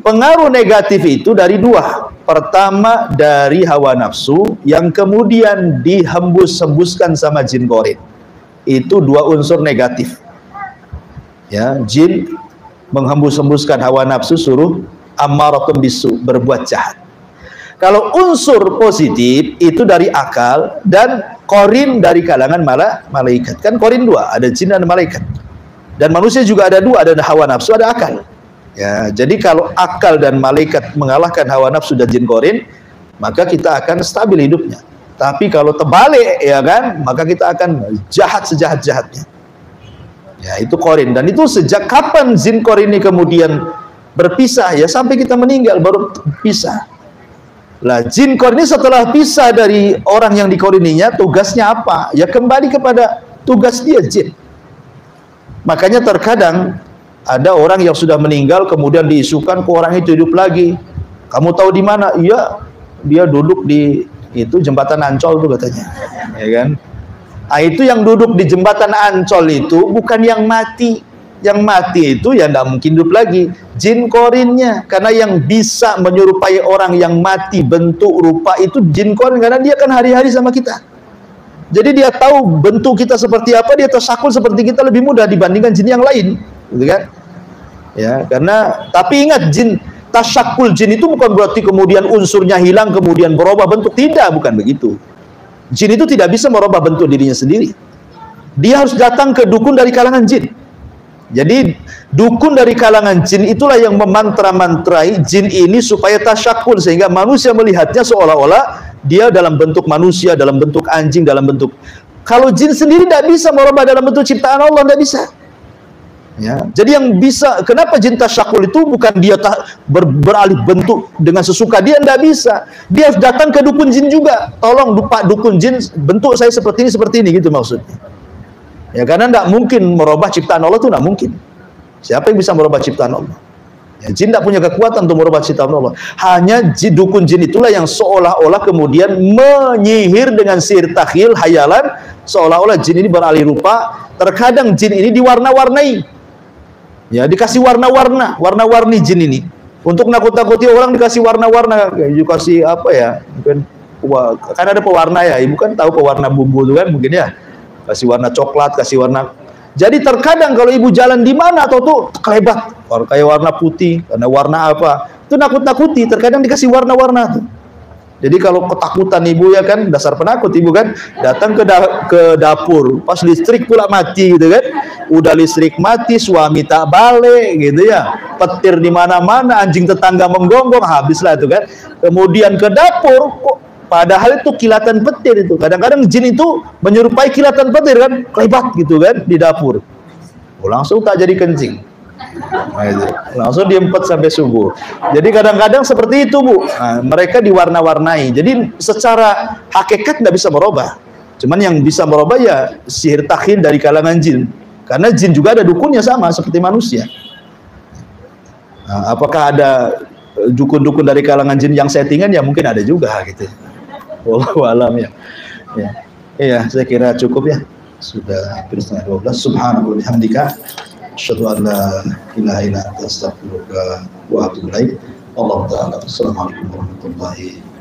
Pengaruh negatif itu dari 2. Pertama dari hawa nafsu, yang kemudian dihembus-hembuskan sama jin korin. Itu 2 unsur negatif. Ya, jin menghembus-hembuskan hawa nafsu, suruh ammaratun bisu, berbuat jahat. Kalau unsur positif itu dari akal dan korin dari kalangan malaikat. Kan korin 2, ada jin dan malaikat. Dan manusia juga ada 2, ada hawa nafsu, ada akal. Ya, jadi kalau akal dan malaikat mengalahkan hawa nafsu dan jin korin, maka kita akan stabil hidupnya. Tapi kalau terbalik ya kan, maka kita akan jahat sejahat-jahatnya. Ya, itu korin. Dan itu sejak kapan jin korin ini kemudian berpisah? Ya sampai kita meninggal baru pisah. Lah jin korin ini setelah pisah dari orang yang dikorininya, tugasnya apa? Ya kembali kepada tugas dia, jin. Makanya terkadang ada orang yang sudah meninggal kemudian diisukan ke orang itu hidup lagi. Kamu tahu di mana? Iya, dia duduk di itu jembatan Ancol tuh katanya. Ya kan? Nah, itu yang duduk di jembatan Ancol itu bukan yang mati. Yang mati itu ya tidak mungkin hidup lagi. Jin korinnya. Karena yang bisa menyerupai orang yang mati bentuk rupa itu jin korin. Karena dia kan hari-hari sama kita. Jadi dia tahu bentuk kita seperti apa. Dia tasyakul seperti kita lebih mudah dibandingkan jin yang lain. Gitu kan? Ya, karena tapi ingat jin tasyakul jin itu bukan berarti kemudian unsurnya hilang kemudian berubah bentuk. Tidak, bukan begitu. Jin itu tidak bisa merubah bentuk dirinya sendiri. Dia harus datang ke dukun dari kalangan jin. Jadi dukun dari kalangan jin itulah yang memantra-mantrai jin ini supaya tasyakul, sehingga manusia melihatnya seolah-olah dia dalam bentuk manusia, dalam bentuk anjing, dalam bentuk. Kalau jin sendiri tidak bisa merubah dalam bentuk ciptaan Allah, tidak bisa. Ya, jadi yang bisa, kenapa jin tasyakul itu bukan dia beralih bentuk dengan sesuka dia, tidak bisa. Dia harus datang ke dukun jin juga. Tolong Pak dukun jin, bentuk saya seperti ini gitu maksudnya. Ya karena tidak mungkin merubah ciptaan Allah itu tidak mungkin. Siapa yang bisa merubah ciptaan Allah? Ya, jin tidak punya kekuatan untuk merubah ciptaan Allah. Hanya dukun jin itulah yang seolah-olah kemudian menyihir dengan sihir takhil, hayalan, seolah-olah jin ini beralih rupa. Terkadang jin ini diwarna-warnai. Ya, dikasih warna-warna, warna-warni jin ini. Untuk nakut-nakuti orang dikasih warna-warna, dikasih apa ya? Mungkin kan ada pewarna ya, ibu kan tahu pewarna bumbu itu kan mungkin ya. Kasih warna coklat, kasih warna. Jadi terkadang kalau ibu jalan di mana atau tuh kelebat, kayak warna putih, karena warna apa? Itu nakut-nakuti, terkadang dikasih warna-warna tuh. Jadi kalau ketakutan ibu ya kan, dasar penakut ibu kan, datang ke dapur, pas listrik pula mati gitu kan. Udah listrik mati, suami tak balik gitu ya. Petir di mana-mana, anjing tetangga menggonggong, habislah itu kan. Kemudian ke dapur, kok padahal itu kilatan petir itu. Kadang-kadang jin itu menyerupai kilatan petir kan, kelebat gitu kan di dapur. Langsung tak jadi kencing. Nah, itu. Langsung diempet sampai subuh. Jadi kadang-kadang seperti itu Bu. Nah, mereka diwarna-warnai. Jadi secara hakikat tidak bisa merubah. Cuman yang bisa merubah ya sihir takhil dari kalangan jin. Karena jin juga ada dukunnya sama seperti manusia. Nah, apakah ada dukun-dukun dari kalangan jin yang settingan? Ya mungkin ada juga gitu. Wallahu alam ya. Ya. Iya, saya kira cukup ya. Sudah hampir setengah 12. Subhanallah bihamdika. Asyhadu an la ilaha illa anta astaghfiruka wa atubu ilaik. Allahu ta'ala. Assalamualaikum warahmatullahi wabarakatuh.